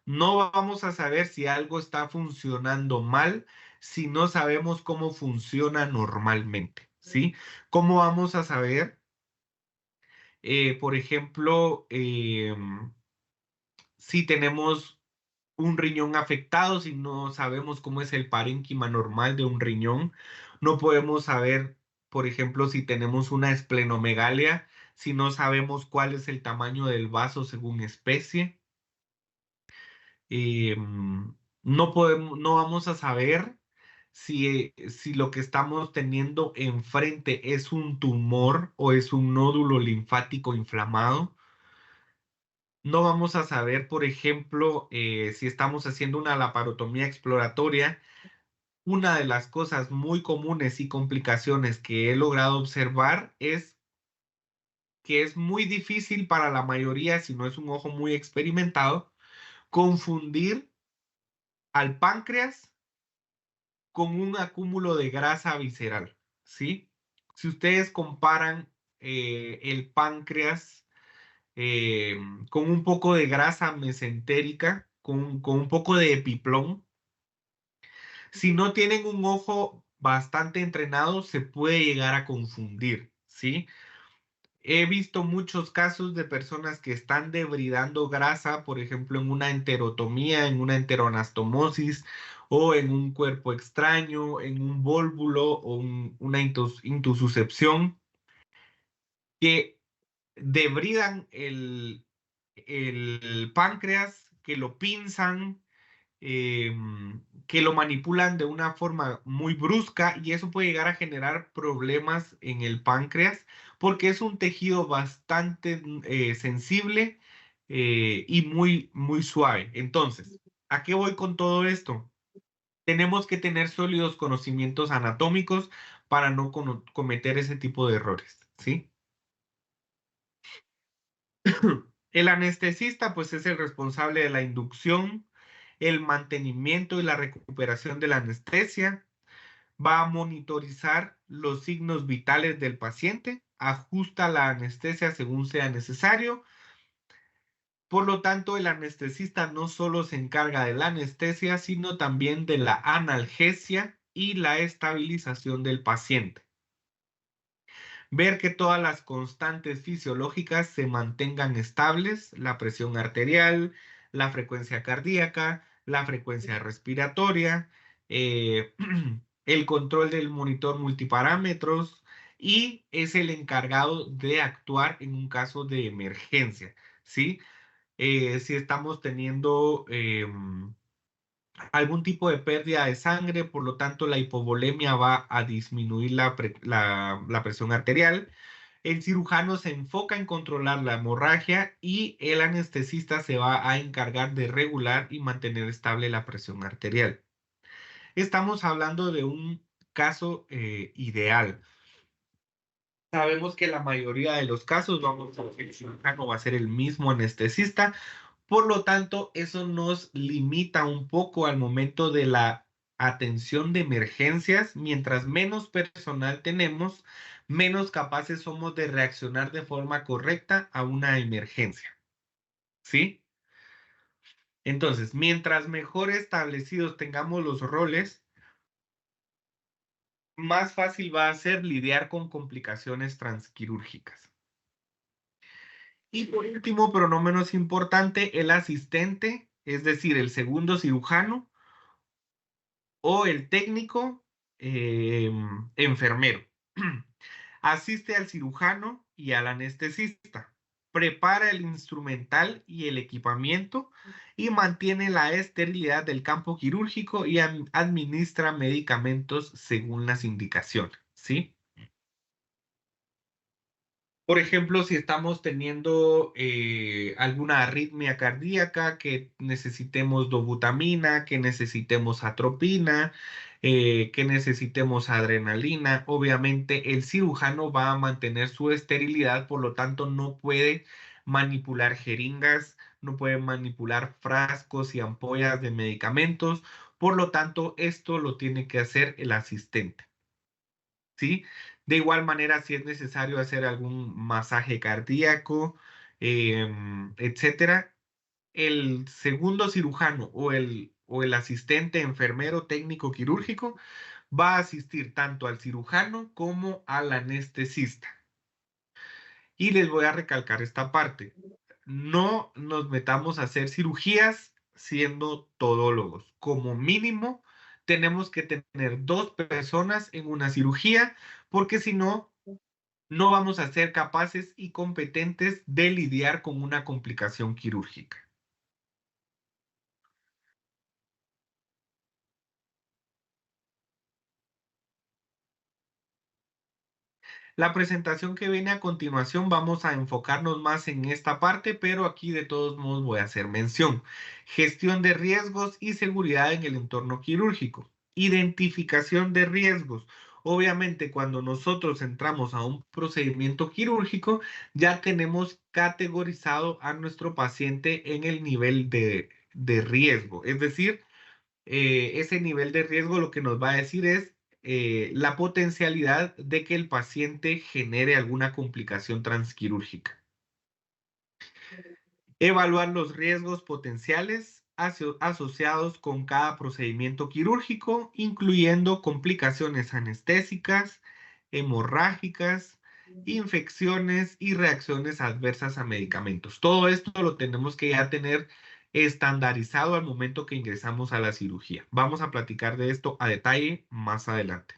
No vamos a saber si algo está funcionando mal si no sabemos cómo funciona normalmente, ¿sí? ¿Cómo vamos a saber, por ejemplo, si tenemos un riñón afectado, si no sabemos cómo es el parénquima normal de un riñón? No podemos saber, por ejemplo, si tenemos una esplenomegalia, si no sabemos cuál es el tamaño del vaso según especie. No podemos, no vamos a saber si lo que estamos teniendo enfrente es un tumor o es un nódulo linfático inflamado. No vamos a saber, por ejemplo, si estamos haciendo una laparotomía exploratoria. Una de las cosas muy comunes y complicaciones que he logrado observar es que es muy difícil para la mayoría, si no es un ojo muy experimentado, confundir al páncreas con un acúmulo de grasa visceral, ¿sí? Si ustedes comparan el páncreas eh, con un poco de grasa mesentérica, con un poco de epiplón, si no tienen un ojo bastante entrenado, se puede llegar a confundir, ¿sí? He visto muchos casos de personas que están debridando grasa, por ejemplo, en una enterotomía, en una enteroanastomosis o en un cuerpo extraño, en un vólvulo o una intususcepción, que debridan el páncreas, que lo pinzan, que lo manipulan de una forma muy brusca y eso puede llegar a generar problemas en el páncreas porque es un tejido bastante sensible y muy suave. Entonces, ¿a qué voy con todo esto? Tenemos que tener sólidos conocimientos anatómicos para no cometer ese tipo de errores, ¿sí? El anestesista, pues, es el responsable de la inducción, el mantenimiento y la recuperación de la anestesia. Va a monitorizar los signos vitales del paciente, ajusta la anestesia según sea necesario. Por lo tanto, el anestesista no solo se encarga de la anestesia, sino también de la analgesia y la estabilización del paciente. Ver que todas las constantes fisiológicas se mantengan estables, la presión arterial, la frecuencia cardíaca, la frecuencia respiratoria, eh, el control del monitor multiparámetros y es el encargado de actuar en un caso de emergencia, ¿sí? Si estamos teniendo algún tipo de pérdida de sangre, por lo tanto la hipovolemia va a disminuir la presión arterial. El cirujano se enfoca en controlar la hemorragia y el anestesista se va a encargar de regular y mantener estable la presión arterial. Estamos hablando de un caso ideal. Sabemos que la mayoría de los casos el cirujano va a ser el mismo anestesista, por lo tanto, eso nos limita un poco al momento de la atención de emergencias. Mientras menos personal tenemos, menos capaces somos de reaccionar de forma correcta a una emergencia. ¿Sí? Entonces, mientras mejor establecidos tengamos los roles, más fácil va a ser lidiar con complicaciones transquirúrgicas. Y por último, pero no menos importante, el asistente, es decir, el segundo cirujano o el técnico enfermero. Asiste al cirujano y al anestesista. Prepara el instrumental y el equipamiento y mantiene la esterilidad del campo quirúrgico y administra medicamentos según las indicaciones, ¿sí? Por ejemplo, si estamos teniendo alguna arritmia cardíaca, que necesitemos dobutamina, que necesitemos atropina, que necesitemos adrenalina, obviamente el cirujano va a mantener su esterilidad, por lo tanto no puede manipular jeringas, no puede manipular frascos y ampollas de medicamentos, por lo tanto esto lo tiene que hacer el asistente. ¿Sí? De igual manera, si es necesario hacer algún masaje cardíaco, etcétera, el segundo cirujano o el asistente enfermero técnico quirúrgico va a asistir tanto al cirujano como al anestesista. Y les voy a recalcar esta parte. No nos metamos a hacer cirugías siendo todólogos. Como mínimo, tenemos que tener 2 personas en una cirugía, porque si no, no vamos a ser capaces y competentes de lidiar con una complicación quirúrgica. La presentación que viene a continuación vamos a enfocarnos más en esta parte, pero aquí de todos modos voy a hacer mención. Gestión de riesgos y seguridad en el entorno quirúrgico. Identificación de riesgos. Obviamente, cuando nosotros entramos a un procedimiento quirúrgico, ya tenemos categorizado a nuestro paciente en el nivel de riesgo. Es decir, ese nivel de riesgo lo que nos va a decir es la potencialidad de que el paciente genere alguna complicación transquirúrgica. Evaluar los riesgos potenciales asociados con cada procedimiento quirúrgico, incluyendo complicaciones anestésicas, hemorrágicas, infecciones y reacciones adversas a medicamentos. Todo esto lo tenemos que ya tener estandarizado al momento que ingresamos a la cirugía. Vamos a platicar de esto a detalle más adelante.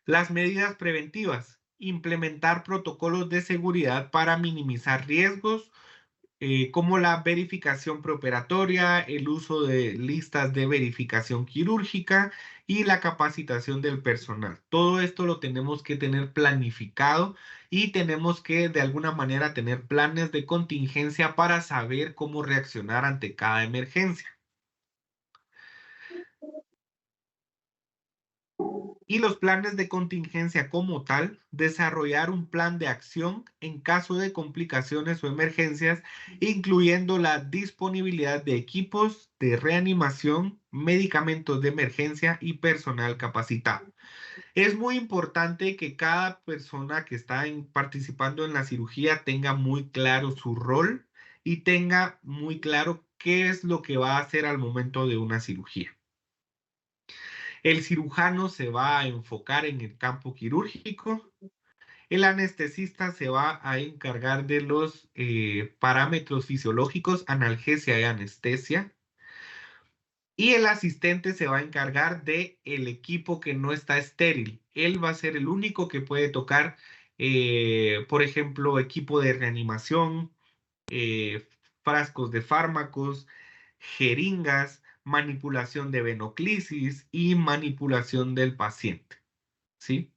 Las medidas preventivas. Implementar protocolos de seguridad para minimizar riesgos como la verificación preoperatoria, el uso de listas de verificación quirúrgica y la capacitación del personal. Todo esto lo tenemos que tener planificado y tenemos que de alguna manera tener planes de contingencia para saber cómo reaccionar ante cada emergencia. Y los planes de contingencia como tal, desarrollar un plan de acción en caso de complicaciones o emergencias, incluyendo la disponibilidad de equipos de reanimación, medicamentos de emergencia y personal capacitado. Es muy importante que cada persona que está participando en la cirugía tenga muy claro su rol y tenga muy claro qué es lo que va a hacer al momento de una cirugía. El cirujano se va a enfocar en el campo quirúrgico. El anestesista se va a encargar de los parámetros fisiológicos, analgesia y anestesia. Y el asistente se va a encargar de el equipo que no está estéril. Él va a ser el único que puede tocar, por ejemplo, equipo de reanimación, eh, frascos de fármacos, jeringas, manipulación de venoclisis y manipulación del paciente, ¿sí?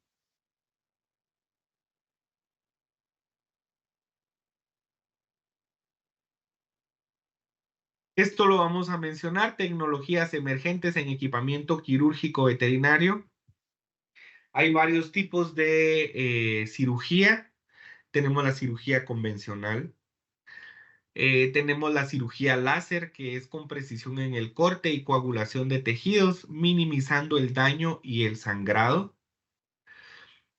Esto lo vamos a mencionar, tecnologías emergentes en equipamiento quirúrgico veterinario. Hay varios tipos de cirugía. Tenemos la cirugía convencional. Tenemos la cirugía láser, que es con precisión en el corte y coagulación de tejidos, minimizando el daño y el sangrado.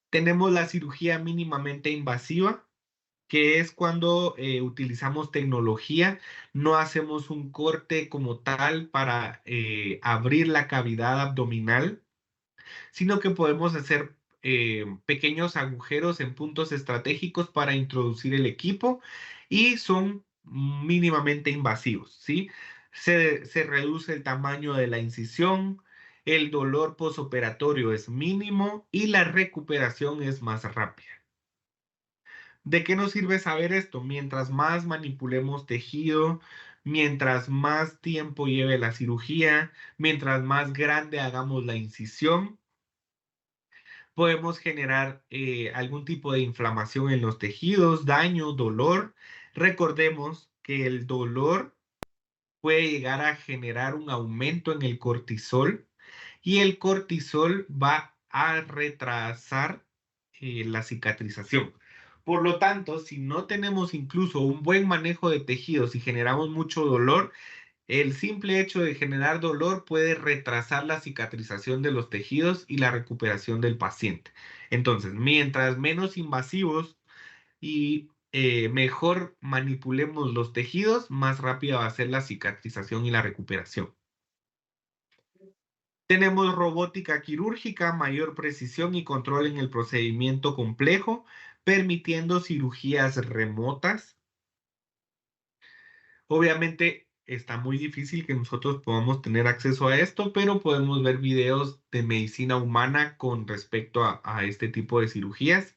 Tenemos la cirugía mínimamente invasiva, que es cuando utilizamos tecnología, no hacemos un corte como tal para abrir la cavidad abdominal, sino que podemos hacer pequeños agujeros en puntos estratégicos para introducir el equipo y son mínimamente invasivos, ¿sí? Se reduce el tamaño de la incisión, el dolor posoperatorio es mínimo y la recuperación es más rápida. ¿De qué nos sirve saber esto? Mientras más manipulemos tejido, mientras más tiempo lleve la cirugía, mientras más grande hagamos la incisión, podemos generar algún tipo de inflamación en los tejidos, daño, dolor. Recordemos que el dolor puede llegar a generar un aumento en el cortisol y el cortisol va a retrasar la cicatrización. Por lo tanto, si no tenemos incluso un buen manejo de tejidos y generamos mucho dolor, el simple hecho de generar dolor puede retrasar la cicatrización de los tejidos y la recuperación del paciente. Entonces, mientras menos invasivos y mejor manipulemos los tejidos, más rápida va a ser la cicatrización y la recuperación. Tenemos robótica quirúrgica, mayor precisión y control en el procedimiento complejo, permitiendo cirugías remotas. Obviamente está muy difícil que nosotros podamos tener acceso a esto, pero podemos ver videos de medicina humana con respecto a este tipo de cirugías.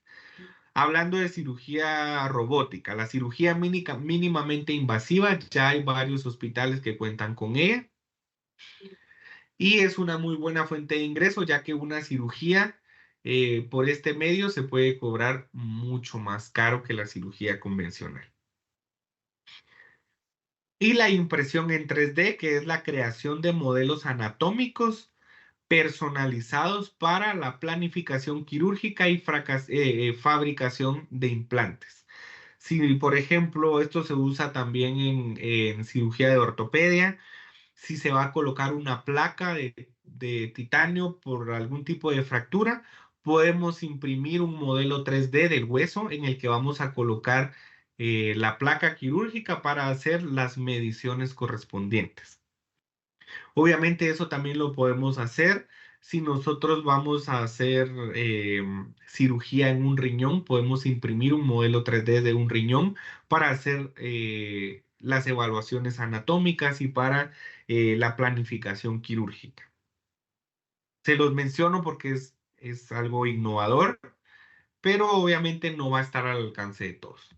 Hablando de cirugía robótica, la cirugía mínimamente invasiva, ya hay varios hospitales que cuentan con ella y es una muy buena fuente de ingreso, ya que una cirugía por este medio se puede cobrar mucho más caro que la cirugía convencional. Y la impresión en 3D, que es la creación de modelos anatómicos personalizados para la planificación quirúrgica y fabricación de implantes. Si, por ejemplo, esto se usa también en cirugía de ortopedia, si se va a colocar una placa de titanio por algún tipo de fractura, podemos imprimir un modelo 3D del hueso en el que vamos a colocar la placa quirúrgica para hacer las mediciones correspondientes. Obviamente eso también lo podemos hacer si nosotros vamos a hacer cirugía en un riñón, podemos imprimir un modelo 3D de un riñón para hacer las evaluaciones anatómicas y para la planificación quirúrgica. Se los menciono porque es algo innovador, pero obviamente no va a estar al alcance de todos.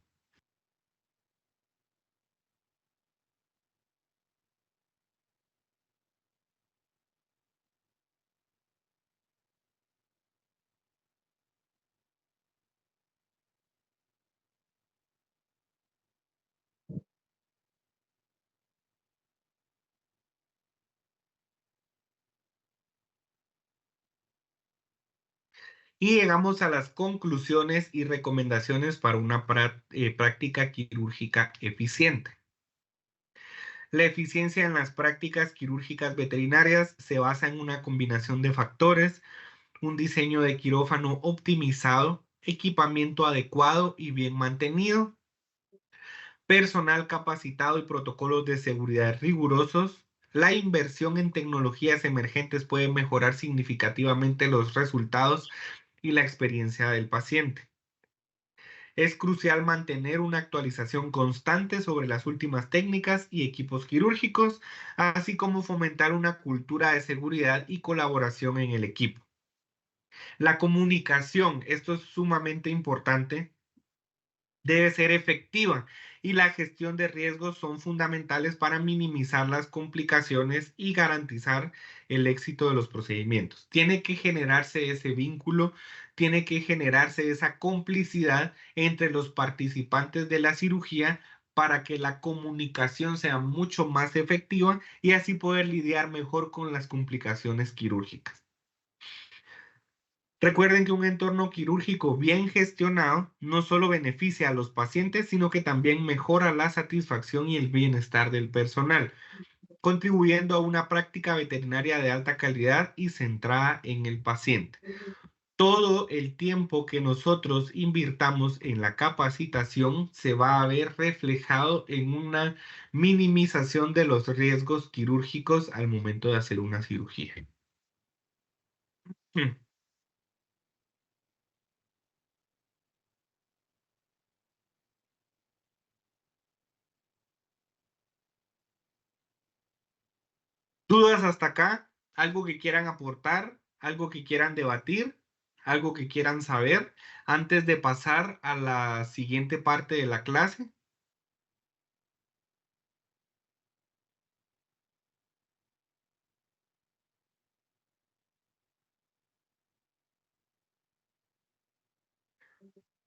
Y llegamos a las conclusiones y recomendaciones para una práctica quirúrgica eficiente. La eficiencia en las prácticas quirúrgicas veterinarias se basa en una combinación de factores: un diseño de quirófano optimizado, equipamiento adecuado y bien mantenido, personal capacitado y protocolos de seguridad rigurosos. La inversión en tecnologías emergentes puede mejorar significativamente los resultados y la experiencia del paciente. Es crucial mantener una actualización constante sobre las últimas técnicas y equipos quirúrgicos, así como fomentar una cultura de seguridad y colaboración en el equipo. La comunicación, esto es sumamente importante, debe ser efectiva, y la gestión de riesgos son fundamentales para minimizar las complicaciones y garantizar el éxito de los procedimientos. Tiene que generarse ese vínculo, tiene que generarse esa complicidad entre los participantes de la cirugía para que la comunicación sea mucho más efectiva y así poder lidiar mejor con las complicaciones quirúrgicas. Recuerden que un entorno quirúrgico bien gestionado no solo beneficia a los pacientes, sino que también mejora la satisfacción y el bienestar del personal, contribuyendo a una práctica veterinaria de alta calidad y centrada en el paciente. Todo el tiempo que nosotros invirtamos en la capacitación se va a ver reflejado en una minimización de los riesgos quirúrgicos al momento de hacer una cirugía. Hmm. ¿Dudas hasta acá? ¿Algo que quieran aportar? ¿Algo que quieran debatir? ¿Algo que quieran saber antes de pasar a la siguiente parte de la clase?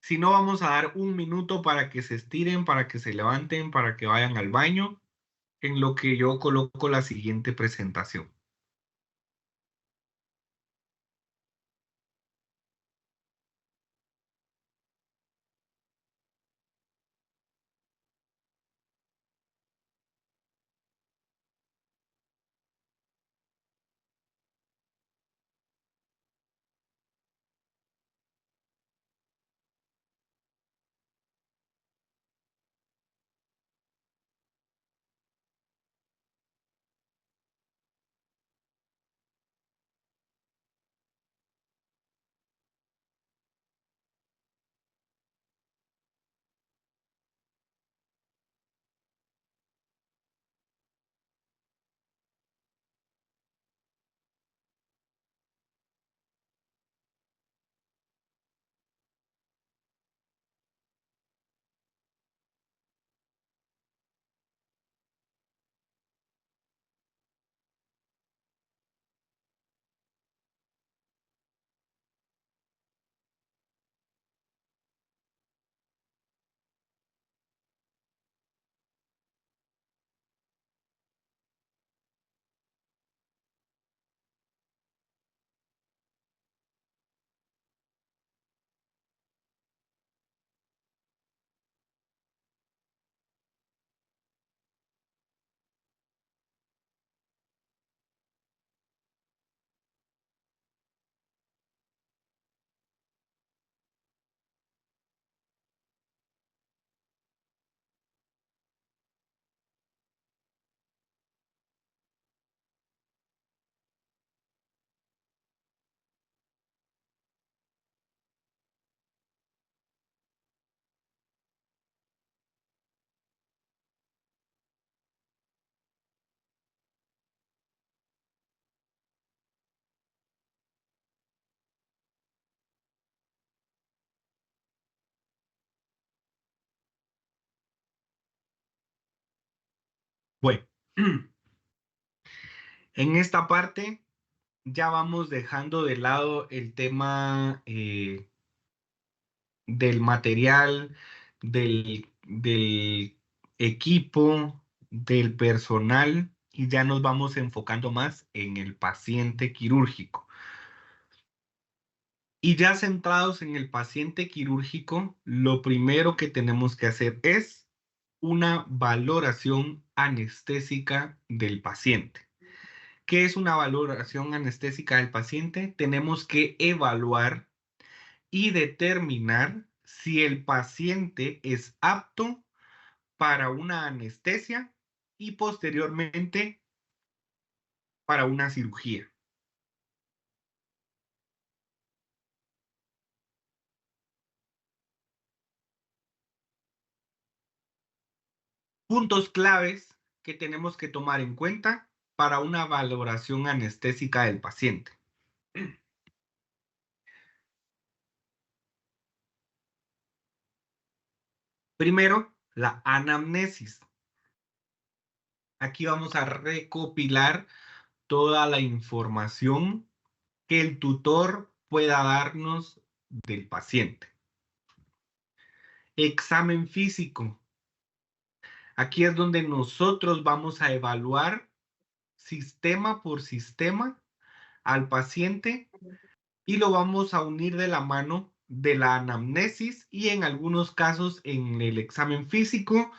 Si no, vamos a dar un minuto para que se estiren, para que se levanten, para que vayan al baño, en lo que yo coloco la siguiente presentación. Bueno, en esta parte ya vamos dejando de lado el tema del material, del equipo, del personal y ya nos vamos enfocando más en el paciente quirúrgico. Y ya centrados en el paciente quirúrgico, lo primero que tenemos que hacer es una valoración anestésica del paciente. ¿Qué es una valoración anestésica del paciente? Tenemos que evaluar y determinar si el paciente es apto para una anestesia y posteriormente para una cirugía. Puntos claves que tenemos que tomar en cuenta para una valoración anestésica del paciente. Primero, la anamnesis. Aquí vamos a recopilar toda la información que el tutor pueda darnos del paciente. Examen físico. Aquí es donde nosotros vamos a evaluar sistema por sistema al paciente y lo vamos a unir de la mano de la anamnesis y en algunos casos en el examen físico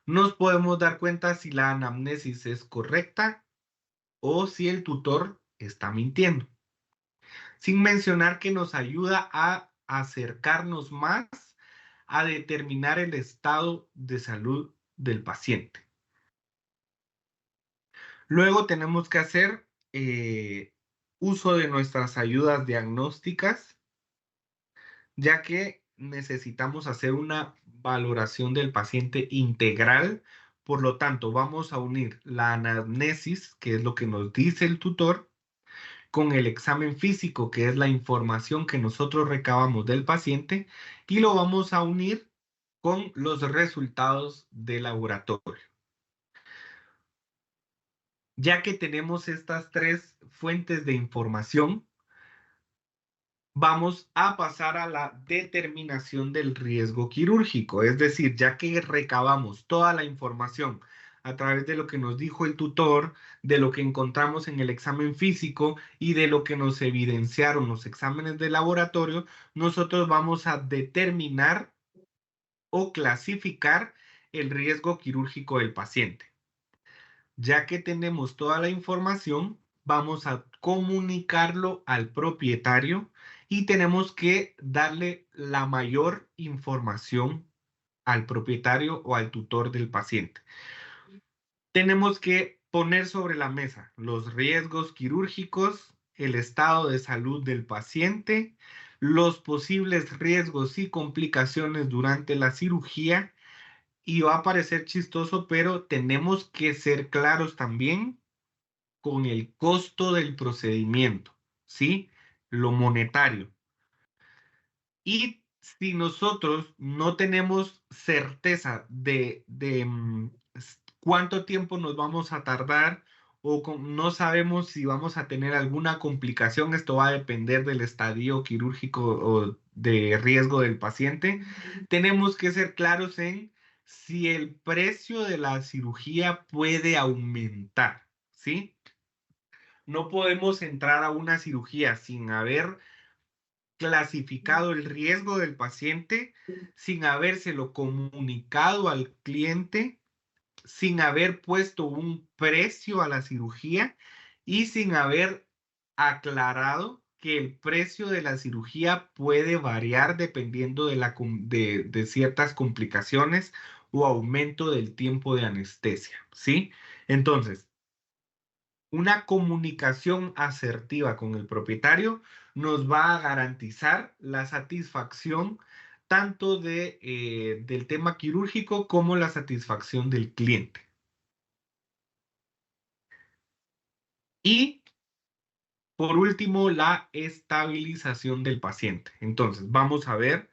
nos podemos dar cuenta si la anamnesis es correcta o si el tutor está mintiendo. Sin mencionar que nos ayuda a acercarnos más a determinar el estado de salud del paciente. Luego tenemos que hacer uso de nuestras ayudas diagnósticas, ya que necesitamos hacer una valoración del paciente integral. Por lo tanto, vamos a unir la anamnesis, que es lo que nos dice el tutor, con el examen físico, que es la información que nosotros recabamos del paciente, y lo vamos a unir con los resultados del laboratorio. Ya que tenemos estas tres fuentes de información, vamos a pasar a la determinación del riesgo quirúrgico. Es decir, ya que recabamos toda la información a través de lo que nos dijo el tutor, de lo que encontramos en el examen físico y de lo que nos evidenciaron los exámenes de laboratorio, nosotros vamos a determinar o clasificar el riesgo quirúrgico del paciente. Ya que tenemos toda la información, vamos a comunicarlo al propietario y tenemos que darle la mayor información al propietario o al tutor del paciente. Tenemos que poner sobre la mesa los riesgos quirúrgicos, el estado de salud del paciente, los posibles riesgos y complicaciones durante la cirugía. Y va a parecer chistoso, pero tenemos que ser claros también con el costo del procedimiento, ¿sí? Lo monetario. Y si nosotros no tenemos certeza de cuánto tiempo nos vamos a tardar o no sabemos si vamos a tener alguna complicación, esto va a depender del estadio quirúrgico o de riesgo del paciente, tenemos que ser claros en si el precio de la cirugía puede aumentar, ¿sí? No podemos entrar a una cirugía sin haber clasificado el riesgo del paciente, sin habérselo comunicado al cliente, sin haber puesto un precio a la cirugía y sin haber aclarado que el precio de la cirugía puede variar dependiendo de ciertas complicaciones o aumento del tiempo de anestesia, ¿sí? Entonces, una comunicación asertiva con el propietario nos va a garantizar la satisfacción tanto del tema quirúrgico como la satisfacción del cliente. Y por último, la estabilización del paciente. Entonces, vamos a ver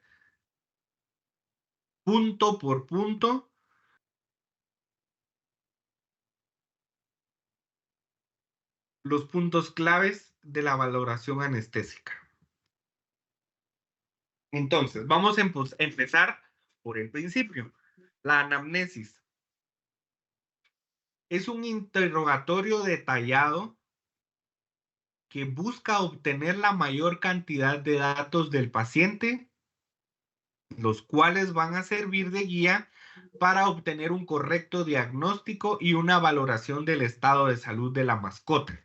punto por punto Los puntos claves de la valoración anestésica. Entonces, vamos a empezar por el principio. La anamnesis es un interrogatorio detallado que busca obtener la mayor cantidad de datos del paciente, los cuales van a servir de guía para obtener un correcto diagnóstico y una valoración del estado de salud de la mascota.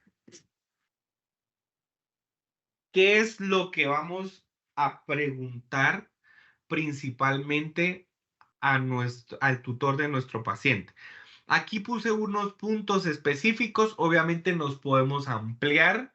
¿Qué es lo que vamos a preguntar principalmente al tutor de nuestro paciente? Aquí puse unos puntos específicos, obviamente nos podemos ampliar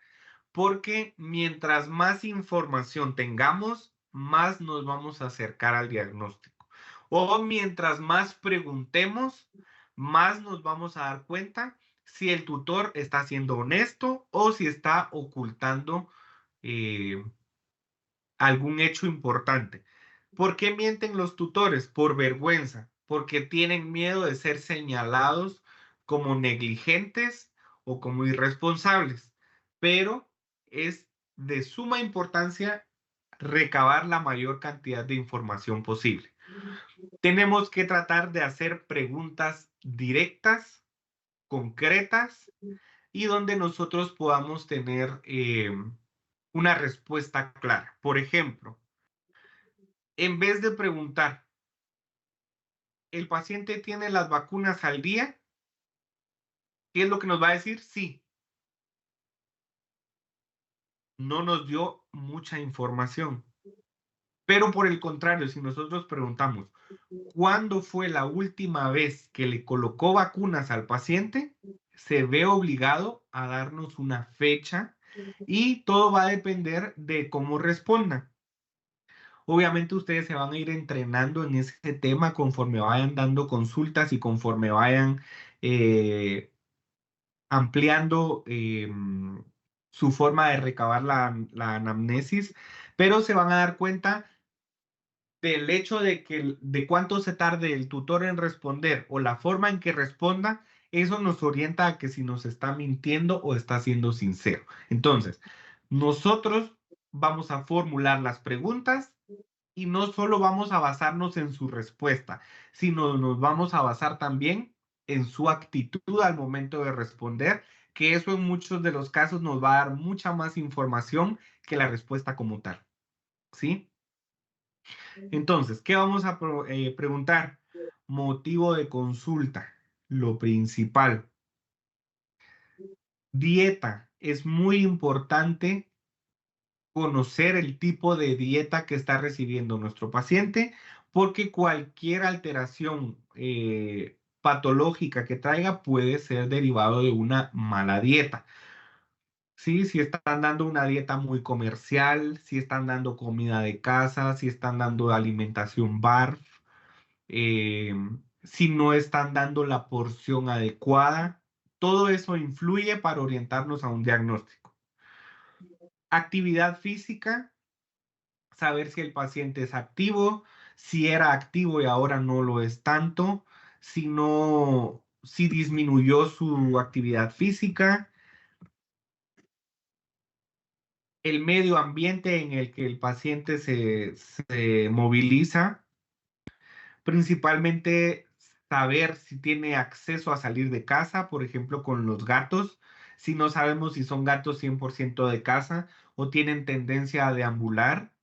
porque mientras más información tengamos, más nos vamos a acercar al diagnóstico. O mientras más preguntemos, más nos vamos a dar cuenta si el tutor está siendo honesto o si está ocultando eh, algún hecho importante. ¿Por qué mienten los tutores? Por vergüenza, porque tienen miedo de ser señalados como negligentes o como irresponsables. Pero es de suma importancia recabar la mayor cantidad de información posible. Tenemos que tratar de hacer preguntas directas, concretas y donde nosotros podamos tener una respuesta clara. Por ejemplo, en vez de preguntar, ¿el paciente tiene las vacunas al día? ¿Qué es lo que nos va a decir? Sí, no nos dio mucha información. Pero por el contrario, si nosotros preguntamos, ¿cuándo fue la última vez que le colocó vacunas al paciente? Se ve obligado a darnos una fecha y todo va a depender de cómo respondan. Obviamente ustedes se van a ir entrenando en ese tema conforme vayan dando consultas y conforme vayan eh, ampliando su forma de recabar la anamnesis, pero se van a dar cuenta del hecho de cuánto se tarde el tutor en responder o la forma en que responda, eso nos orienta a que si nos está mintiendo o está siendo sincero. Entonces, nosotros vamos a formular las preguntas y no solo vamos a basarnos en su respuesta, sino nos vamos a basar también en su actitud al momento de responder, que eso en muchos de los casos nos va a dar mucha más información que la respuesta como tal. ¿Sí? Entonces, ¿qué vamos a preguntar? Motivo de consulta, lo principal. Dieta. Es muy importante conocer el tipo de dieta que está recibiendo nuestro paciente, porque cualquier alteración patológica que traiga puede ser derivado de una mala dieta. Sí, si están dando una dieta muy comercial, si están dando comida de casa, si están dando alimentación bar, eh, si no están dando la porción adecuada, todo eso influye para orientarnos a un diagnóstico. Actividad física, saber si el paciente es activo, si era activo y ahora no lo es tanto, si no, si disminuyó su actividad física, el medio ambiente en el que el paciente se moviliza, principalmente saber si tiene acceso a salir de casa, por ejemplo, con los gatos, si no sabemos si son gatos 100% de casa o tienen tendencia a deambular,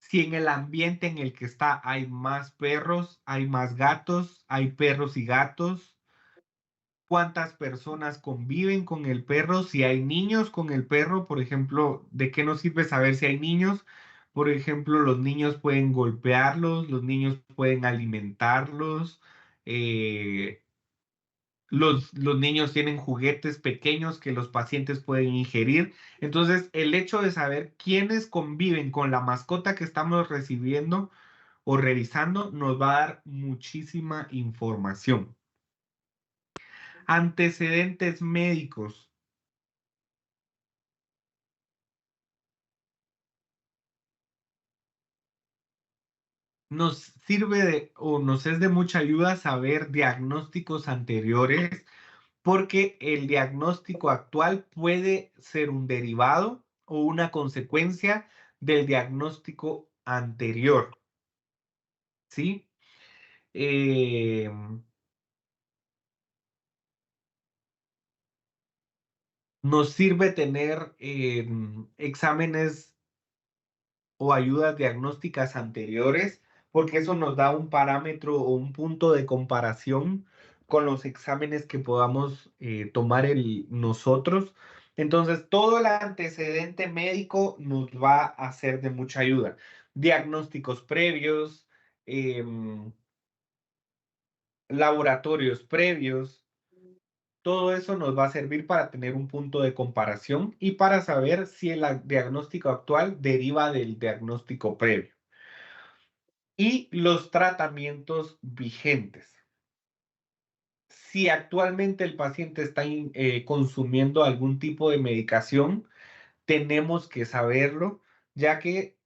si en el ambiente en el que está hay más perros, hay más gatos, hay perros y gatos, cuántas personas conviven con el perro, si hay niños con el perro, por ejemplo, ¿de qué nos sirve saber si hay niños? Por ejemplo, los niños pueden golpearlos, los niños pueden alimentarlos, eh, los niños tienen juguetes pequeños que los pacientes pueden ingerir. Entonces, el hecho de saber quiénes conviven con la mascota que estamos recibiendo o revisando nos va a dar muchísima información. Antecedentes médicos. Nos sirve o nos es de mucha ayuda saber diagnósticos anteriores, porque el diagnóstico actual puede ser un derivado o una consecuencia del diagnóstico anterior, ¿sí? Eh, Nos sirve tener exámenes o ayudas diagnósticas anteriores, porque eso nos da un parámetro o un punto de comparación con los exámenes que podamos tomar nosotros. Entonces, todo el antecedente médico nos va a ser de mucha ayuda. Diagnósticos previos, em, laboratorios previos, todo eso nos va a servir para tener un punto de comparación y para saber si el diagnóstico actual deriva del diagnóstico previo. Y los tratamientos vigentes. Si actualmente el paciente está consumiendo algún tipo de medicación, tenemos que saberlo, ya que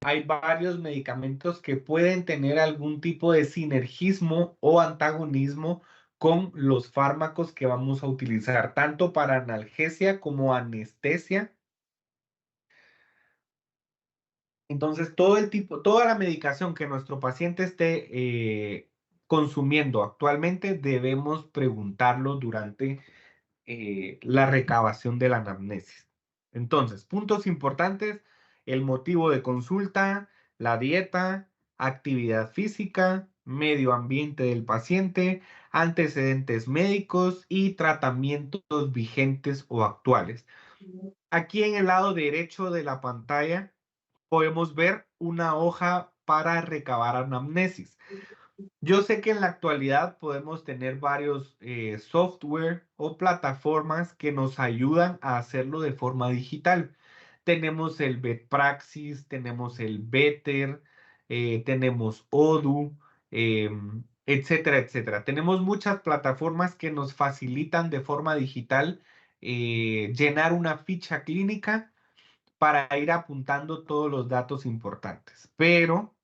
hay varios medicamentos que pueden tener algún tipo de sinergismo o antagonismo con los fármacos que vamos a utilizar, tanto para analgesia como anestesia. Entonces, toda la medicación que nuestro paciente esté consumiendo actualmente, debemos preguntarlo durante la recabación de la anamnesis. Entonces, puntos importantes: el motivo de consulta, la dieta, actividad física, medio ambiente del paciente, antecedentes médicos y tratamientos vigentes o actuales. Aquí en el lado derecho de la pantalla podemos ver una hoja para recabar anamnesis. Yo sé que en la actualidad podemos tener varios software o plataformas que nos ayudan a hacerlo de forma digital. Tenemos el BetPraxis, tenemos el Better, tenemos Odoo, etcétera, etcétera. Tenemos muchas plataformas que nos facilitan de forma digital llenar una ficha clínica para ir apuntando todos los datos importantes. Pero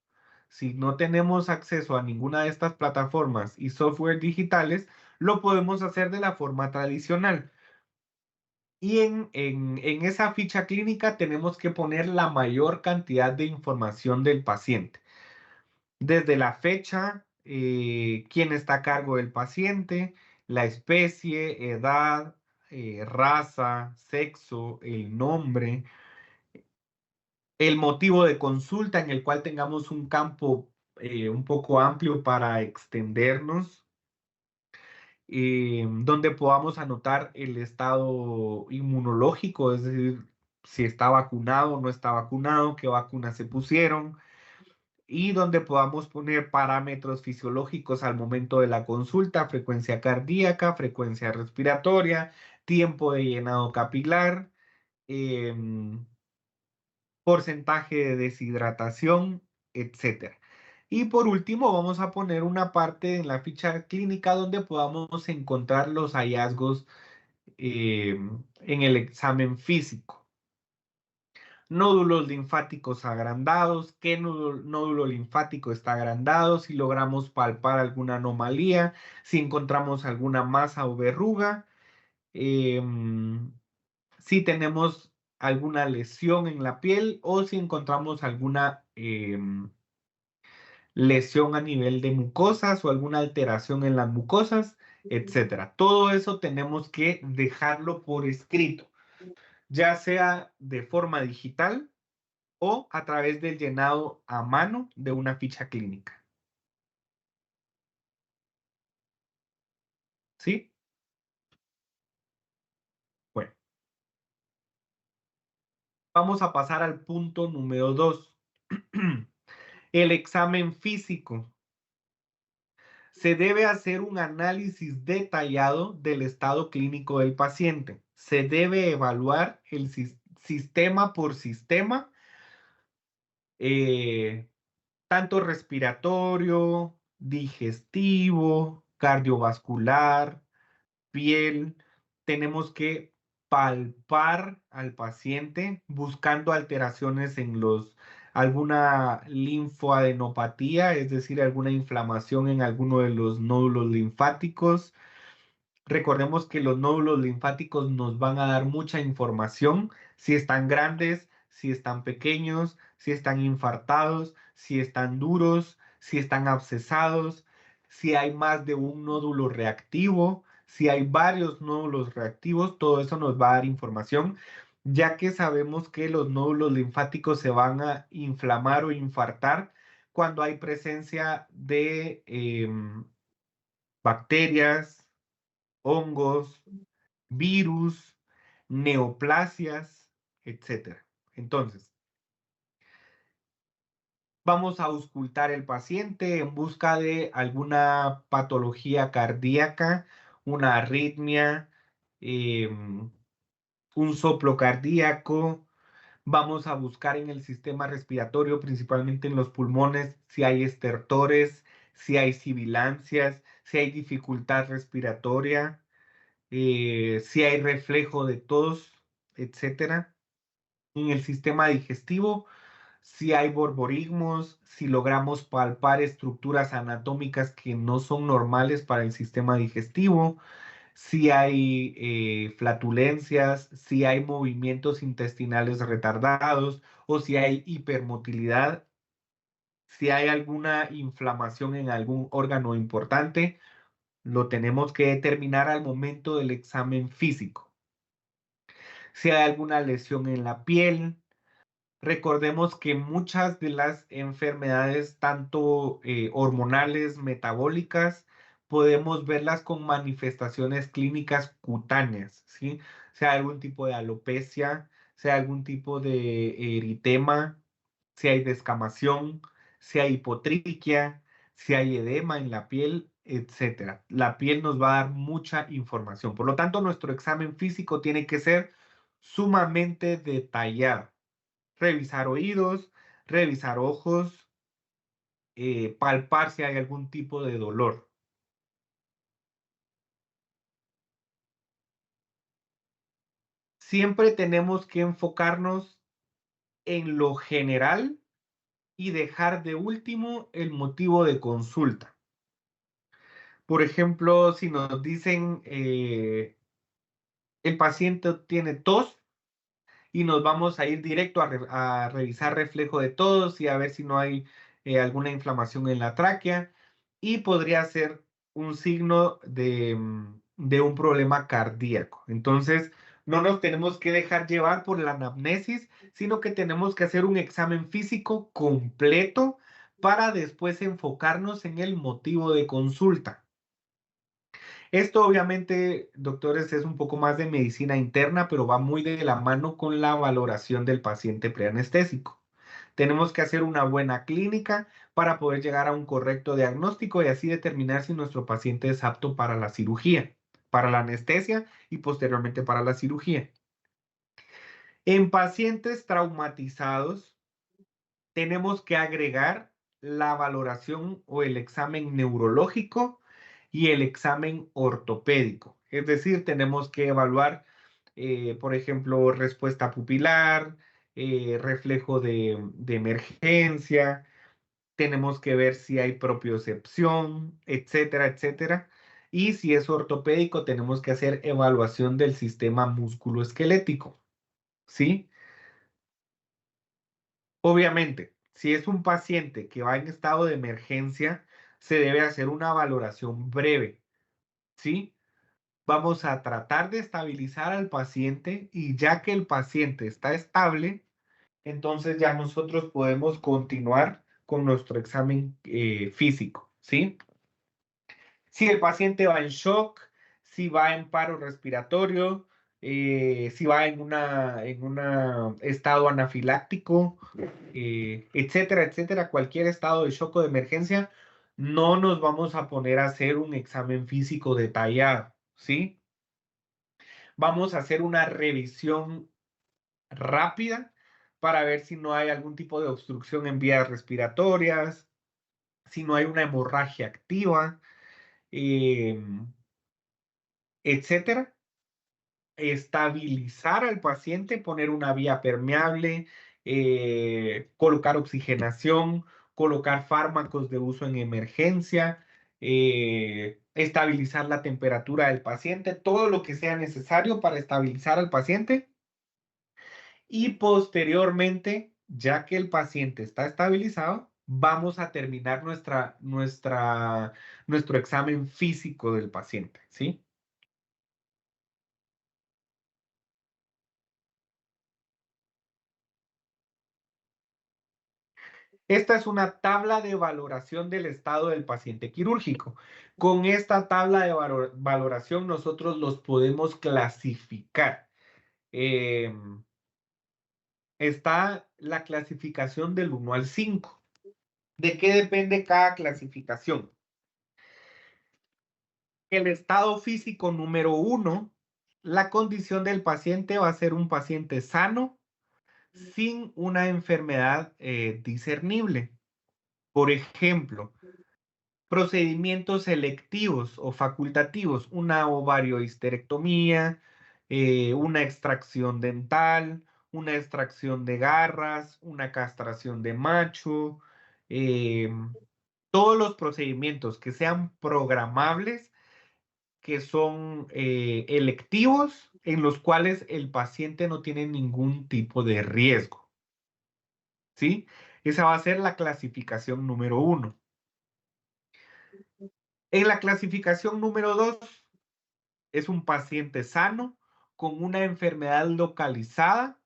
si no tenemos acceso a ninguna de estas plataformas y software digitales, lo podemos hacer de la forma tradicional. Y en esa ficha clínica tenemos que poner la mayor cantidad de información del paciente. Desde la fecha, quién está a cargo del paciente, la especie, edad, raza, sexo, el nombre, el motivo de consulta, en el cual tengamos un campo un poco amplio para extendernos, donde podamos anotar el estado inmunológico, es decir, si está vacunado o no está vacunado, qué vacunas se pusieron, y donde podamos poner parámetros fisiológicos al momento de la consulta: frecuencia cardíaca, frecuencia respiratoria, tiempo de llenado capilar, em, porcentaje de deshidratación, etcétera. Y por último, vamos a poner una parte en la ficha clínica donde podamos encontrar los hallazgos en el examen físico. Nódulos linfáticos agrandados, qué nódulo linfático está agrandado, si logramos palpar alguna anomalía, si encontramos alguna masa o verruga, em, si tenemos alguna lesión en la piel o si encontramos alguna lesión a nivel de mucosas o alguna alteración en las mucosas, etcétera. Todo eso tenemos que dejarlo por escrito, ya sea de forma digital o a través del llenado a mano de una ficha clínica. ¿Sí? Bueno, vamos a pasar al punto número 2. El examen físico. Se debe hacer un análisis detallado del estado clínico del paciente. Se debe evaluar el sistema por sistema, eh, tanto respiratorio, digestivo, cardiovascular, piel. Tenemos que palpar al paciente buscando alteraciones en alguna linfoadenopatía, es decir, alguna inflamación en alguno de los nódulos linfáticos, Recordemos que los nódulos linfáticos nos van a dar mucha información, si están grandes, si están pequeños, si están infartados, si están duros, si están abscesados, si hay más de un nódulo reactivo, si hay varios nódulos reactivos, todo eso nos va a dar información, ya que sabemos que los nódulos linfáticos se van a inflamar o infartar cuando hay presencia de bacterias, hongos, virus, neoplasias, etcétera. Entonces, vamos a auscultar el paciente en busca de alguna patología cardíaca, una arritmia, un soplo cardíaco. Vamos a buscar en el sistema respiratorio, principalmente en los pulmones, si hay estertores, si hay sibilancias, si hay dificultad respiratoria, si hay reflejo de tos, etcétera. En el sistema digestivo, si hay borborismos, si logramos palpar estructuras anatómicas que no son normales para el sistema digestivo, si hay flatulencias, si hay movimientos intestinales retardados o si hay hipermotilidad, si hay alguna inflamación en algún órgano importante, lo tenemos que determinar al momento del examen físico. Si hay alguna lesión en la piel, recordemos que muchas de las enfermedades, tanto hormonales, metabólicas, podemos verlas con manifestaciones clínicas cutáneas, ¿sí? Sea algún tipo de alopecia, sea algún tipo de eritema, si hay descamación, si hay hipotriquia, si hay edema en la piel, etcétera. La piel nos va a dar mucha información. Por lo tanto, nuestro examen físico tiene que ser sumamente detallado. Revisar oídos, revisar ojos, palpar si hay algún tipo de dolor. Siempre tenemos que enfocarnos en lo general y dejar de último el motivo de consulta. Por ejemplo, si nos dicen el paciente tiene tos, y nos vamos a ir directo a revisar reflejo de todos y a ver si no hay alguna inflamación en la tráquea y podría ser un signo de un problema cardíaco. Entonces, no nos tenemos que dejar llevar por la anamnesis, sino que tenemos que hacer un examen físico completo para después enfocarnos en el motivo de consulta. Esto obviamente, doctores, es un poco más de medicina interna, pero va muy de la mano con la valoración del paciente preanestésico. Tenemos que hacer una buena clínica para poder llegar a un correcto diagnóstico y así determinar si nuestro paciente es apto para la cirugía, para la anestesia y posteriormente para la cirugía. En pacientes traumatizados, tenemos que agregar la valoración o el examen neurológico y el examen ortopédico. Es decir, tenemos que evaluar, por ejemplo, respuesta pupilar, reflejo de emergencia, tenemos que ver si hay propiocepción, etcétera, etcétera. Y si es ortopédico, tenemos que hacer evaluación del sistema musculoesquelético, ¿sí? Obviamente, si es un paciente que va en estado de emergencia, se debe hacer una valoración breve, ¿sí? Vamos a tratar de estabilizar al paciente y ya que el paciente está estable, entonces ya nosotros podemos continuar con nuestro examen físico, ¿sí? Si el paciente va en shock, si va en paro respiratorio, si va en una estado anafiláctico, etcétera, etcétera, cualquier estado de shock o de emergencia, no nos vamos a poner a hacer un examen físico detallado, ¿sí? Vamos a hacer una revisión rápida para ver si no hay algún tipo de obstrucción en vías respiratorias, si no hay una hemorragia activa, etcétera. Estabilizar al paciente, poner una vía permeable, colocar oxigenación, colocar fármacos de uso en emergencia, estabilizar la temperatura del paciente, todo lo que sea necesario para estabilizar al paciente. Y posteriormente, ya que el paciente está estabilizado, vamos a terminar nuestro examen físico del paciente, ¿sí? Esta es una tabla de valoración del estado del paciente quirúrgico. Con esta tabla de valoración nosotros los podemos clasificar. Em, Está la clasificación del 1 al 5. ¿De qué depende cada clasificación? El estado físico número 1, la condición del paciente va a ser un paciente sano sin una enfermedad discernible. Por ejemplo, procedimientos selectivos o facultativos, una ovariohisterectomía, una extracción dental, una extracción de garras, una castración de macho, eh, todos los procedimientos que sean programables, que son electivos, en los cuales el paciente no tiene ningún tipo de riesgo, ¿sí? Esa va a ser la clasificación número 1. En la clasificación número 2 es un paciente sano con una enfermedad localizada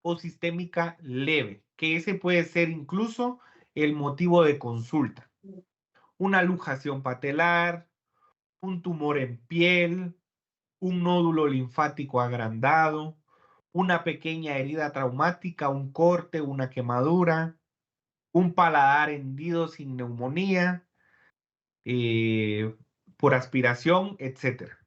o sistémica leve, que ese puede ser incluso el motivo de consulta. Una luxación patelar, un tumor en piel, un nódulo linfático agrandado, una pequeña herida traumática, un corte, una quemadura, un paladar hendido sin neumonía, eh, por aspiración, etcétera.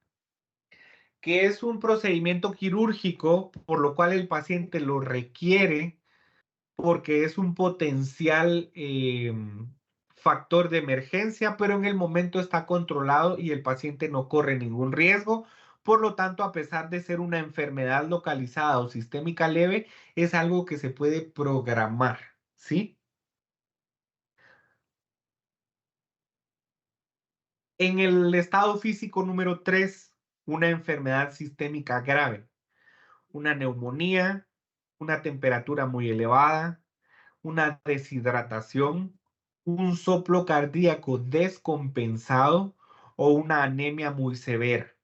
Que es un procedimiento quirúrgico por lo cual el paciente lo requiere porque es un potencial factor de emergencia, pero en el momento está controlado y el paciente no corre ningún riesgo. Por lo tanto, a pesar de ser una enfermedad localizada o sistémica leve, es algo que se puede programar, ¿sí? En el estado físico número 3, una enfermedad sistémica grave, una neumonía, una temperatura muy elevada, una deshidratación, un soplo cardíaco descompensado o una anemia muy severa.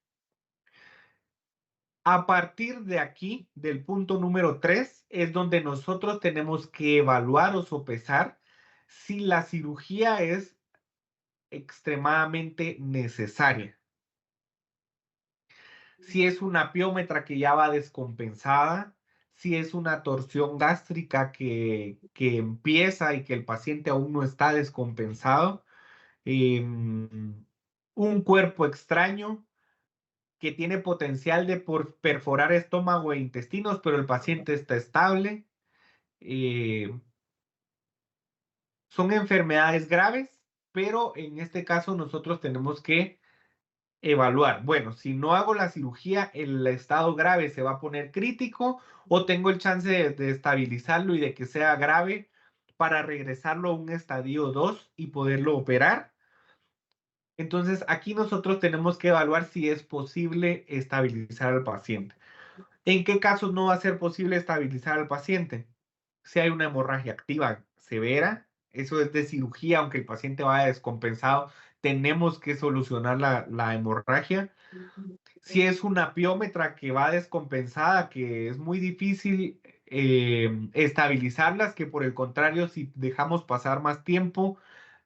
A partir de aquí, del punto número 3, es donde nosotros tenemos que evaluar o sopesar si la cirugía es extremadamente necesaria. Si es una piómetra que ya va descompensada, si es una torsión gástrica que empieza y que el paciente aún no está descompensado, un cuerpo extraño que tiene potencial de perforar estómago e intestinos, pero el paciente está estable. eh, Son enfermedades graves, pero en este caso nosotros tenemos que evaluar. Bueno, si no hago la cirugía, el estado grave se va a poner crítico o tengo el chance de estabilizarlo y de que sea grave para regresarlo a un estadio 2 y poderlo operar. Entonces, aquí nosotros tenemos que evaluar si es posible estabilizar al paciente. ¿En qué casos no va a ser posible estabilizar al paciente? Si hay una hemorragia activa severa, eso es de cirugía, aunque el paciente vaya descompensado, tenemos que solucionar la hemorragia. Si es una piómetra que va descompensada, que es muy difícil estabilizarlas, que por el contrario, si dejamos pasar más tiempo,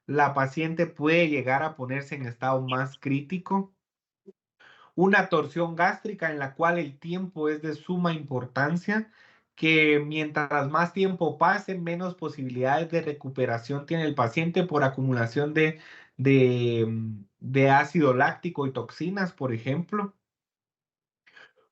la paciente puede llegar a ponerse en estado más crítico. Una torsión gástrica en la cual el tiempo es de suma importancia, que mientras más tiempo pase, menos posibilidades de recuperación tiene el paciente por acumulación de ácido láctico y toxinas, por ejemplo.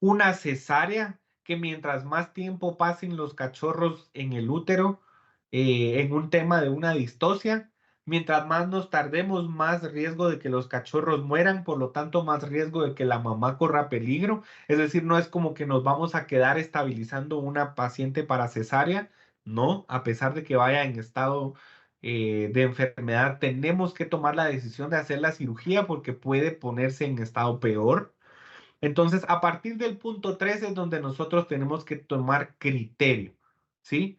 Una cesárea, que mientras más tiempo pasen los cachorros en el útero, en un tema de una distosia, mientras más nos tardemos, más riesgo de que los cachorros mueran, por lo tanto, más riesgo de que la mamá corra peligro. Es decir, no es como que nos vamos a quedar estabilizando una paciente para cesárea, no, a pesar de que vaya en estado de enfermedad, tenemos que tomar la decisión de hacer la cirugía porque puede ponerse en estado peor. Entonces, a partir del punto 3 es donde nosotros tenemos que tomar criterio, ¿sí?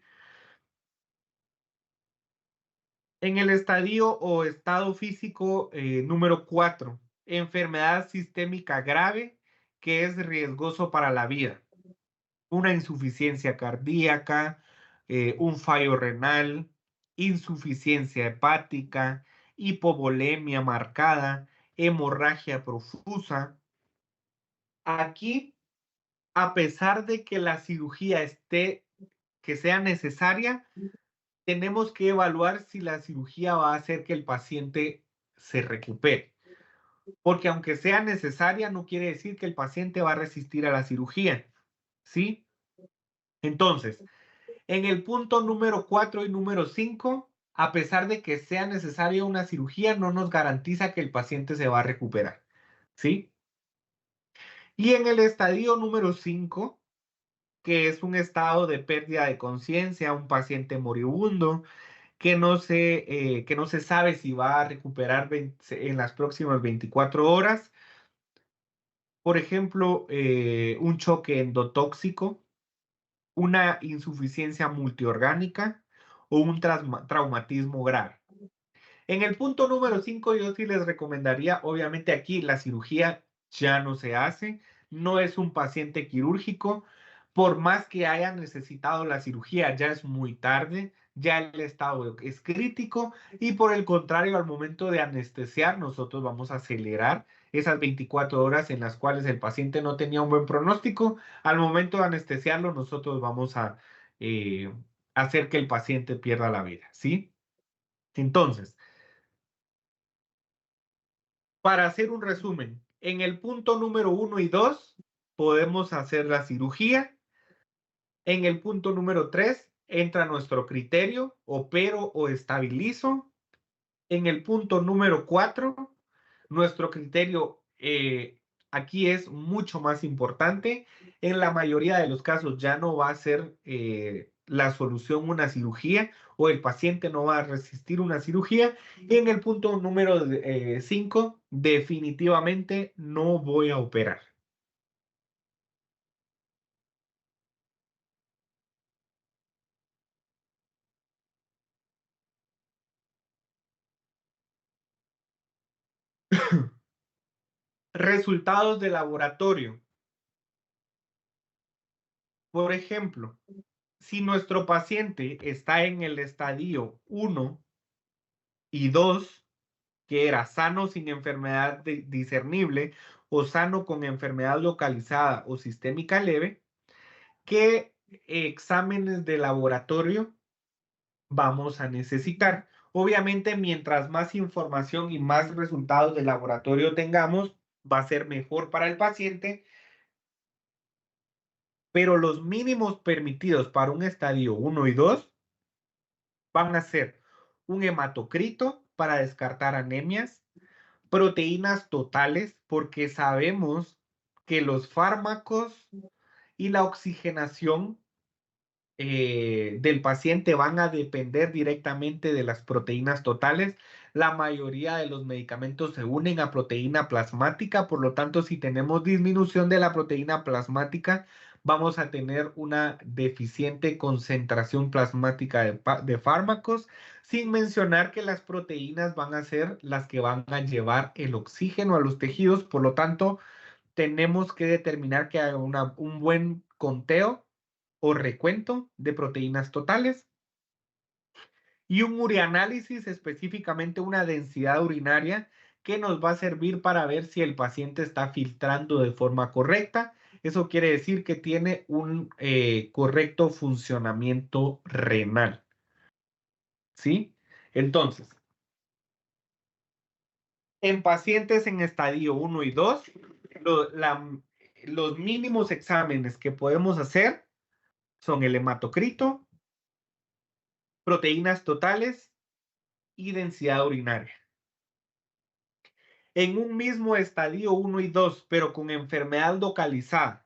En el estadio o estado físico número 4, enfermedad sistémica grave que es riesgoso para la vida. Una insuficiencia cardíaca, un fallo renal, insuficiencia hepática, hipovolemia marcada, hemorragia profusa. Aquí, a pesar de que la cirugía que sea necesaria, tenemos que evaluar si la cirugía va a hacer que el paciente se recupere. Porque aunque sea necesaria, no quiere decir que el paciente va a resistir a la cirugía. ¿Sí? Entonces, en el punto número 4 y número 5, a pesar de que sea necesaria una cirugía, no nos garantiza que el paciente se va a recuperar. ¿Sí? Y en el estadio número 5, que es un estado de pérdida de conciencia, un paciente moribundo, que no se sabe si va a recuperar en las próximas 24 horas. Por ejemplo, un choque endotóxico, una insuficiencia multiorgánica o un traumatismo grave. En el punto número 5, yo sí les recomendaría, obviamente aquí la cirugía ya no se hace, no es un paciente quirúrgico, por más que haya necesitado la cirugía, ya es muy tarde, ya el estado es crítico y por el contrario, al momento de anestesiar, nosotros vamos a acelerar esas 24 horas en las cuales el paciente no tenía un buen pronóstico. Al momento de anestesiarlo, nosotros vamos a hacer que el paciente pierda la vida, ¿sí? Entonces, para hacer un resumen, en el punto número 1 y 2 podemos hacer la cirugía. En el punto número 3 entra nuestro criterio, opero o estabilizo. En el punto número 4, nuestro criterio aquí es mucho más importante. En la mayoría de los casos ya no va a ser la solución una cirugía o el paciente no va a resistir una cirugía. Y en el punto número 5, definitivamente no voy a operar. Resultados de laboratorio. Por ejemplo, si nuestro paciente está en el estadio 1 y 2, que era sano sin enfermedad discernible o sano con enfermedad localizada o sistémica leve, ¿qué exámenes de laboratorio vamos a necesitar? Obviamente, mientras más información y más resultados de laboratorio tengamos, va a ser mejor para el paciente, pero los mínimos permitidos para un estadio 1 y 2 van a ser un hematocrito para descartar anemias, proteínas totales, porque sabemos que los fármacos y la oxigenación del paciente van a depender directamente de las proteínas totales. La mayoría de los medicamentos se unen a proteína plasmática, por lo tanto, si tenemos disminución de la proteína plasmática, vamos a tener una deficiente concentración plasmática de fármacos, sin mencionar que las proteínas van a ser las que van a llevar el oxígeno a los tejidos, por lo tanto, tenemos que determinar que haga un buen conteo o recuento de proteínas totales y un ureanálisis, específicamente una densidad urinaria que nos va a servir para ver si el paciente está filtrando de forma correcta. Eso quiere decir que tiene un correcto funcionamiento renal. ¿Sí? Entonces, en pacientes en estadio 1 y 2, lo- la- los mínimos exámenes que podemos hacer son el hematocrito, proteínas totales y densidad urinaria. En un mismo estadio 1 y 2, pero con enfermedad localizada,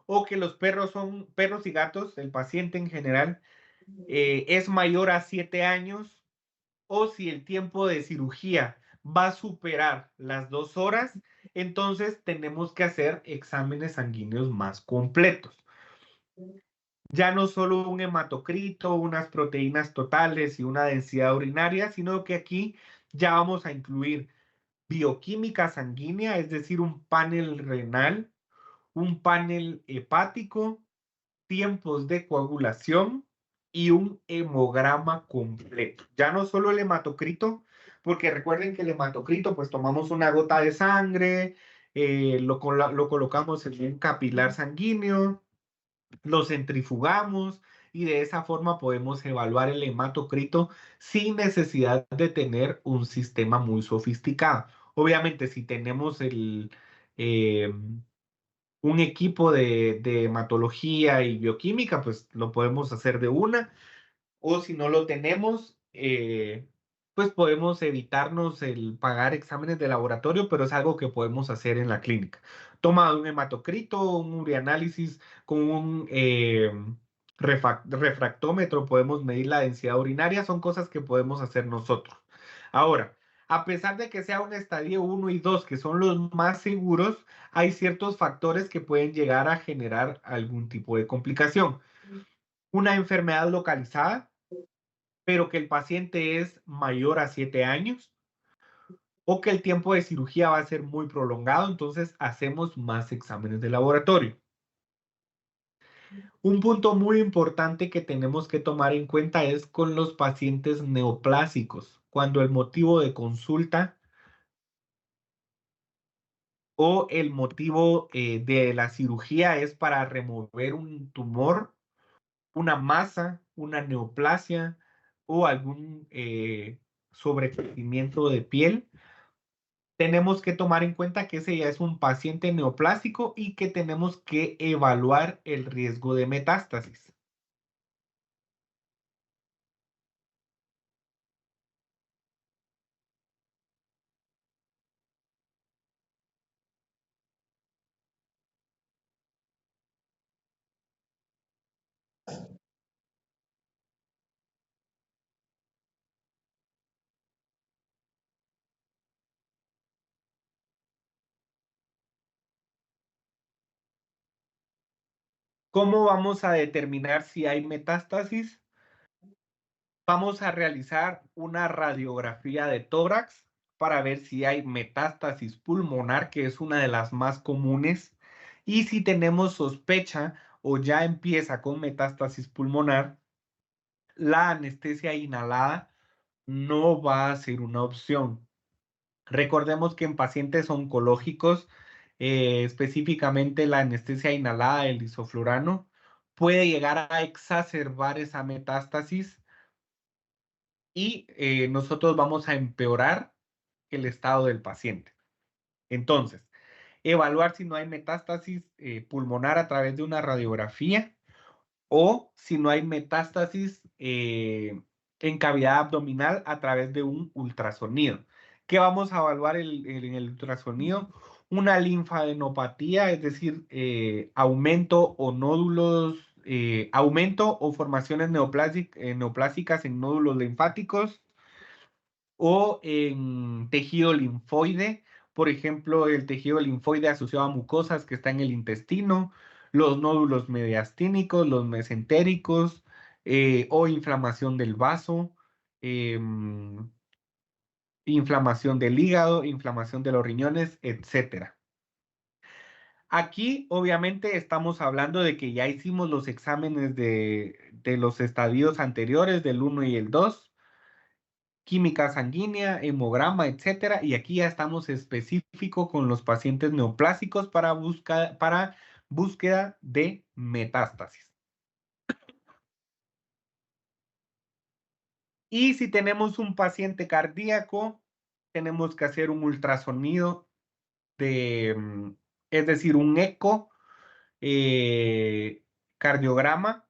o que los perros son perros y gatos, el paciente en general, es mayor a 7 años o si el tiempo de cirugía va a superar las 2 horas, entonces tenemos que hacer exámenes sanguíneos más completos. Ya no solo un hematocrito, unas proteínas totales y una densidad urinaria, sino que aquí ya vamos a incluir bioquímica sanguínea, es decir, un panel renal, un panel hepático, tiempos de coagulación y un hemograma completo. Ya no solo el hematocrito, porque recuerden que el hematocrito, pues tomamos una gota de sangre, lo colocamos en un capilar sanguíneo, lo centrifugamos y de esa forma podemos evaluar el hematocrito sin necesidad de tener un sistema muy sofisticado. Obviamente, si tenemos eh, un equipo de hematología y bioquímica, pues lo podemos hacer de una, o si no lo tenemos, pues podemos evitarnos el pagar exámenes de laboratorio, pero es algo que podemos hacer en la clínica. Toma de un hematocrito, un urianálisis con un refractómetro, podemos medir la densidad urinaria, son cosas que podemos hacer nosotros. Ahora, a pesar de que sea un estadio 1 y 2, que son los más seguros, hay ciertos factores que pueden llegar a generar algún tipo de complicación. Una enfermedad localizada, pero que el paciente es mayor a 7 años o que el tiempo de cirugía va a ser muy prolongado, entonces hacemos más exámenes de laboratorio. Un punto muy importante que tenemos que tomar en cuenta es con los pacientes neoplásicos, cuando el motivo de consulta o el motivo de la cirugía es para remover un tumor, una masa, una neoplasia o algún sobrecrecimiento de piel. Tenemos que tomar en cuenta que ese ya es un paciente neoplásico y que tenemos que evaluar el riesgo de metástasis. ¿Cómo vamos a determinar si hay metástasis? Vamos a realizar una radiografía de tórax para ver si hay metástasis pulmonar, que es una de las más comunes, y si tenemos sospecha o ya empieza con metástasis pulmonar, la anestesia inhalada no va a ser una opción. Recordemos que en pacientes oncológicos, específicamente la anestesia inhalada del isoflurano, puede llegar a exacerbar esa metástasis y nosotros vamos a empeorar el estado del paciente. Entonces, evaluar si no hay metástasis pulmonar a través de una radiografía o si no hay metástasis en cavidad abdominal a través de un ultrasonido. ¿Qué vamos a evaluar en el ultrasonido? Una linfadenopatía, es decir, aumento o nódulos, aumento o formaciones neoplásicas en nódulos linfáticos o en tejido linfoide, por ejemplo, el tejido linfoide asociado a mucosas que está en el intestino, los nódulos mediastínicos, los mesentéricos, o inflamación del vaso, inflamación del hígado, inflamación de los riñones, etcétera. Aquí, obviamente, estamos hablando de que ya hicimos los exámenes de los estadios anteriores, del 1 y el 2, química sanguínea, hemograma, etcétera. Y aquí ya estamos específico con los pacientes neoplásicos para búsqueda de metástasis. Y si tenemos un paciente cardíaco, tenemos que hacer un ultrasonido es decir, un eco, cardiograma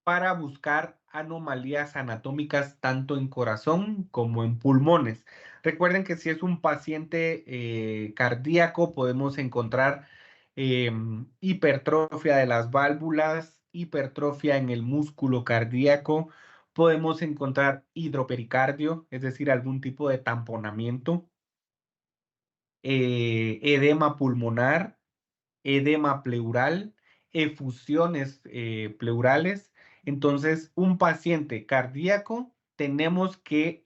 para buscar anomalías anatómicas tanto en corazón como en pulmones. Recuerden que si es un paciente cardíaco, podemos encontrar hipertrofia de las válvulas, hipertrofia en el músculo cardíaco, Podemos encontrar hidropericardio, es decir, algún tipo de tamponamiento, edema pulmonar, edema pleural, efusiones pleurales. Entonces, un paciente cardíaco tenemos que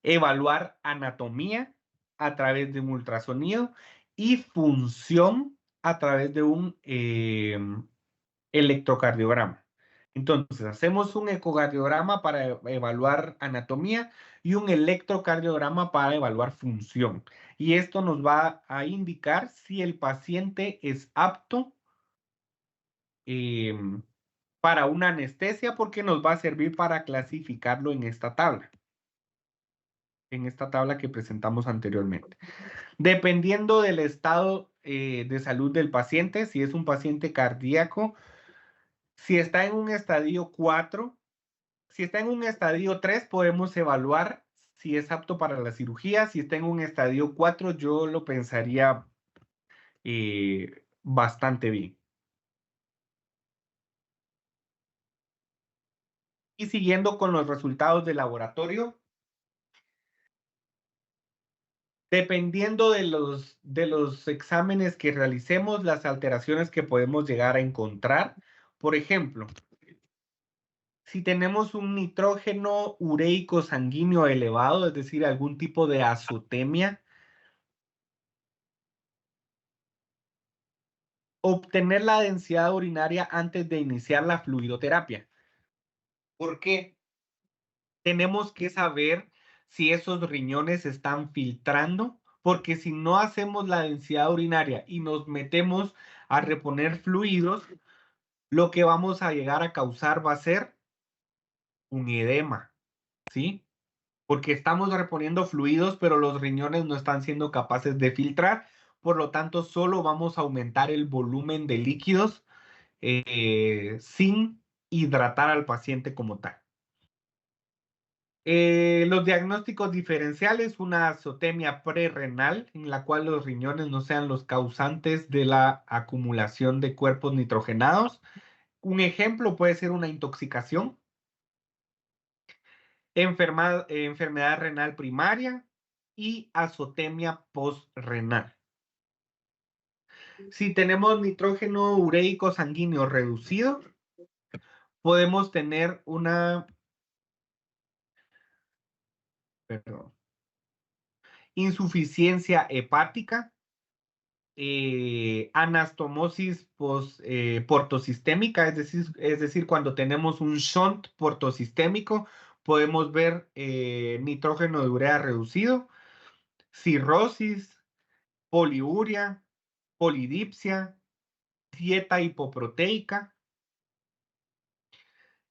evaluar anatomía a través de un ultrasonido y función a través de un electrocardiograma. Entonces, hacemos un ecocardiograma para evaluar anatomía y un electrocardiograma para evaluar función. Y esto nos va a indicar si el paciente es apto para una anestesia, porque nos va a servir para clasificarlo en esta tabla que presentamos anteriormente. Dependiendo del estado de salud del paciente, si es un paciente cardíaco, si está en un estadio 4, si está en un estadio 3, podemos evaluar si es apto para la cirugía. Si está en un estadio 4, yo lo pensaría bastante bien. Y siguiendo con los resultados de laboratorio, dependiendo de los exámenes que realicemos, las alteraciones que podemos llegar a encontrar. Por ejemplo, si tenemos un nitrógeno ureico sanguíneo elevado, es decir, algún tipo de azotemia, obtener la densidad urinaria antes de iniciar la fluidoterapia. ¿Por qué? Tenemos que saber si esos riñones están filtrando, porque si no hacemos la densidad urinaria y nos metemos a reponer fluidos, lo que vamos a llegar a causar va a ser un edema, ¿sí? Porque estamos reponiendo fluidos, pero los riñones no están siendo capaces de filtrar, por lo tanto, solo vamos a aumentar el volumen de líquidos sin hidratar al paciente como tal. Los diagnósticos diferenciales, una azotemia prerrenal, en la cual los riñones no sean los causantes de la acumulación de cuerpos nitrogenados. Un ejemplo puede ser una intoxicación, enfermedad renal primaria y azotemia postrenal. Si tenemos nitrógeno ureico sanguíneo reducido, podemos tener una insuficiencia hepática, anastomosis portosistémica, es decir, cuando tenemos un shunt portosistémico, podemos ver nitrógeno de urea reducido, cirrosis, poliuria, polidipsia, dieta hipoproteica.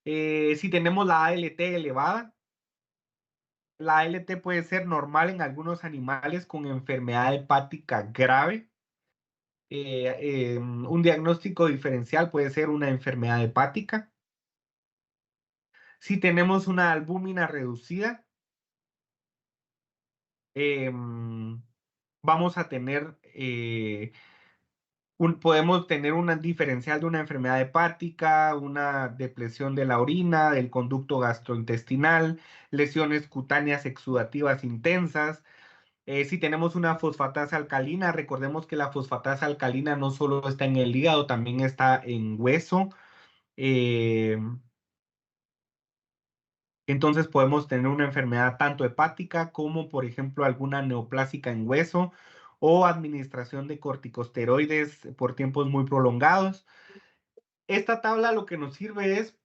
Si tenemos la ALT elevada, la ALT puede ser normal en algunos animales con enfermedad hepática grave. Un diagnóstico diferencial puede ser una enfermedad hepática. Si tenemos una albúmina reducida, vamos a tener, podemos tener un diferencial de una enfermedad hepática, una depresión de la orina, del conducto gastrointestinal, lesiones cutáneas exudativas intensas. Si tenemos una fosfatasa alcalina, recordemos que la fosfatasa alcalina no solo está en el hígado, también está en hueso. Entonces podemos tener una enfermedad tanto hepática como, por ejemplo, alguna neoplásica en hueso o administración de corticosteroides por tiempos muy prolongados. Esta tabla lo que nos sirve es,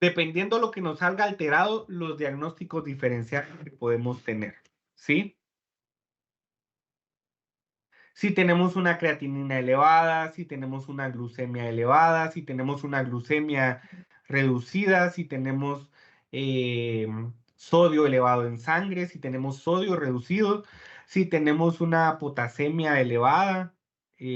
dependiendo lo que nos salga alterado, los diagnósticos diferenciales que podemos tener, ¿sí? Si tenemos una creatinina elevada, si tenemos una glucemia elevada, si tenemos una glucemia reducida, si tenemos sodio elevado en sangre, si tenemos sodio reducido, si tenemos una potasemia elevada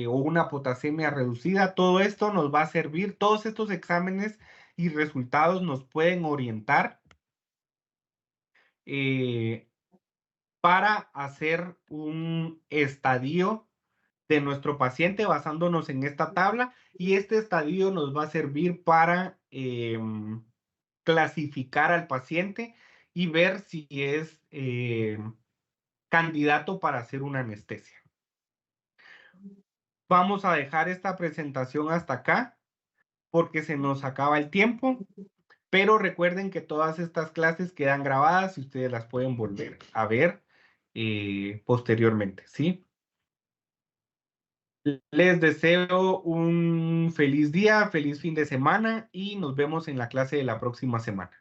o una potasemia reducida, todo esto nos va a servir, todos estos exámenes y resultados nos pueden orientar para hacer un estadio de nuestro paciente basándonos en esta tabla, y este estadio nos va a servir para clasificar al paciente y ver si es candidato para hacer una anestesia. Vamos a dejar esta presentación hasta acá porque se nos acaba el tiempo, pero recuerden que todas estas clases quedan grabadas y ustedes las pueden volver a ver posteriormente, ¿sí? Les deseo un feliz día, feliz fin de semana y nos vemos en la clase de la próxima semana.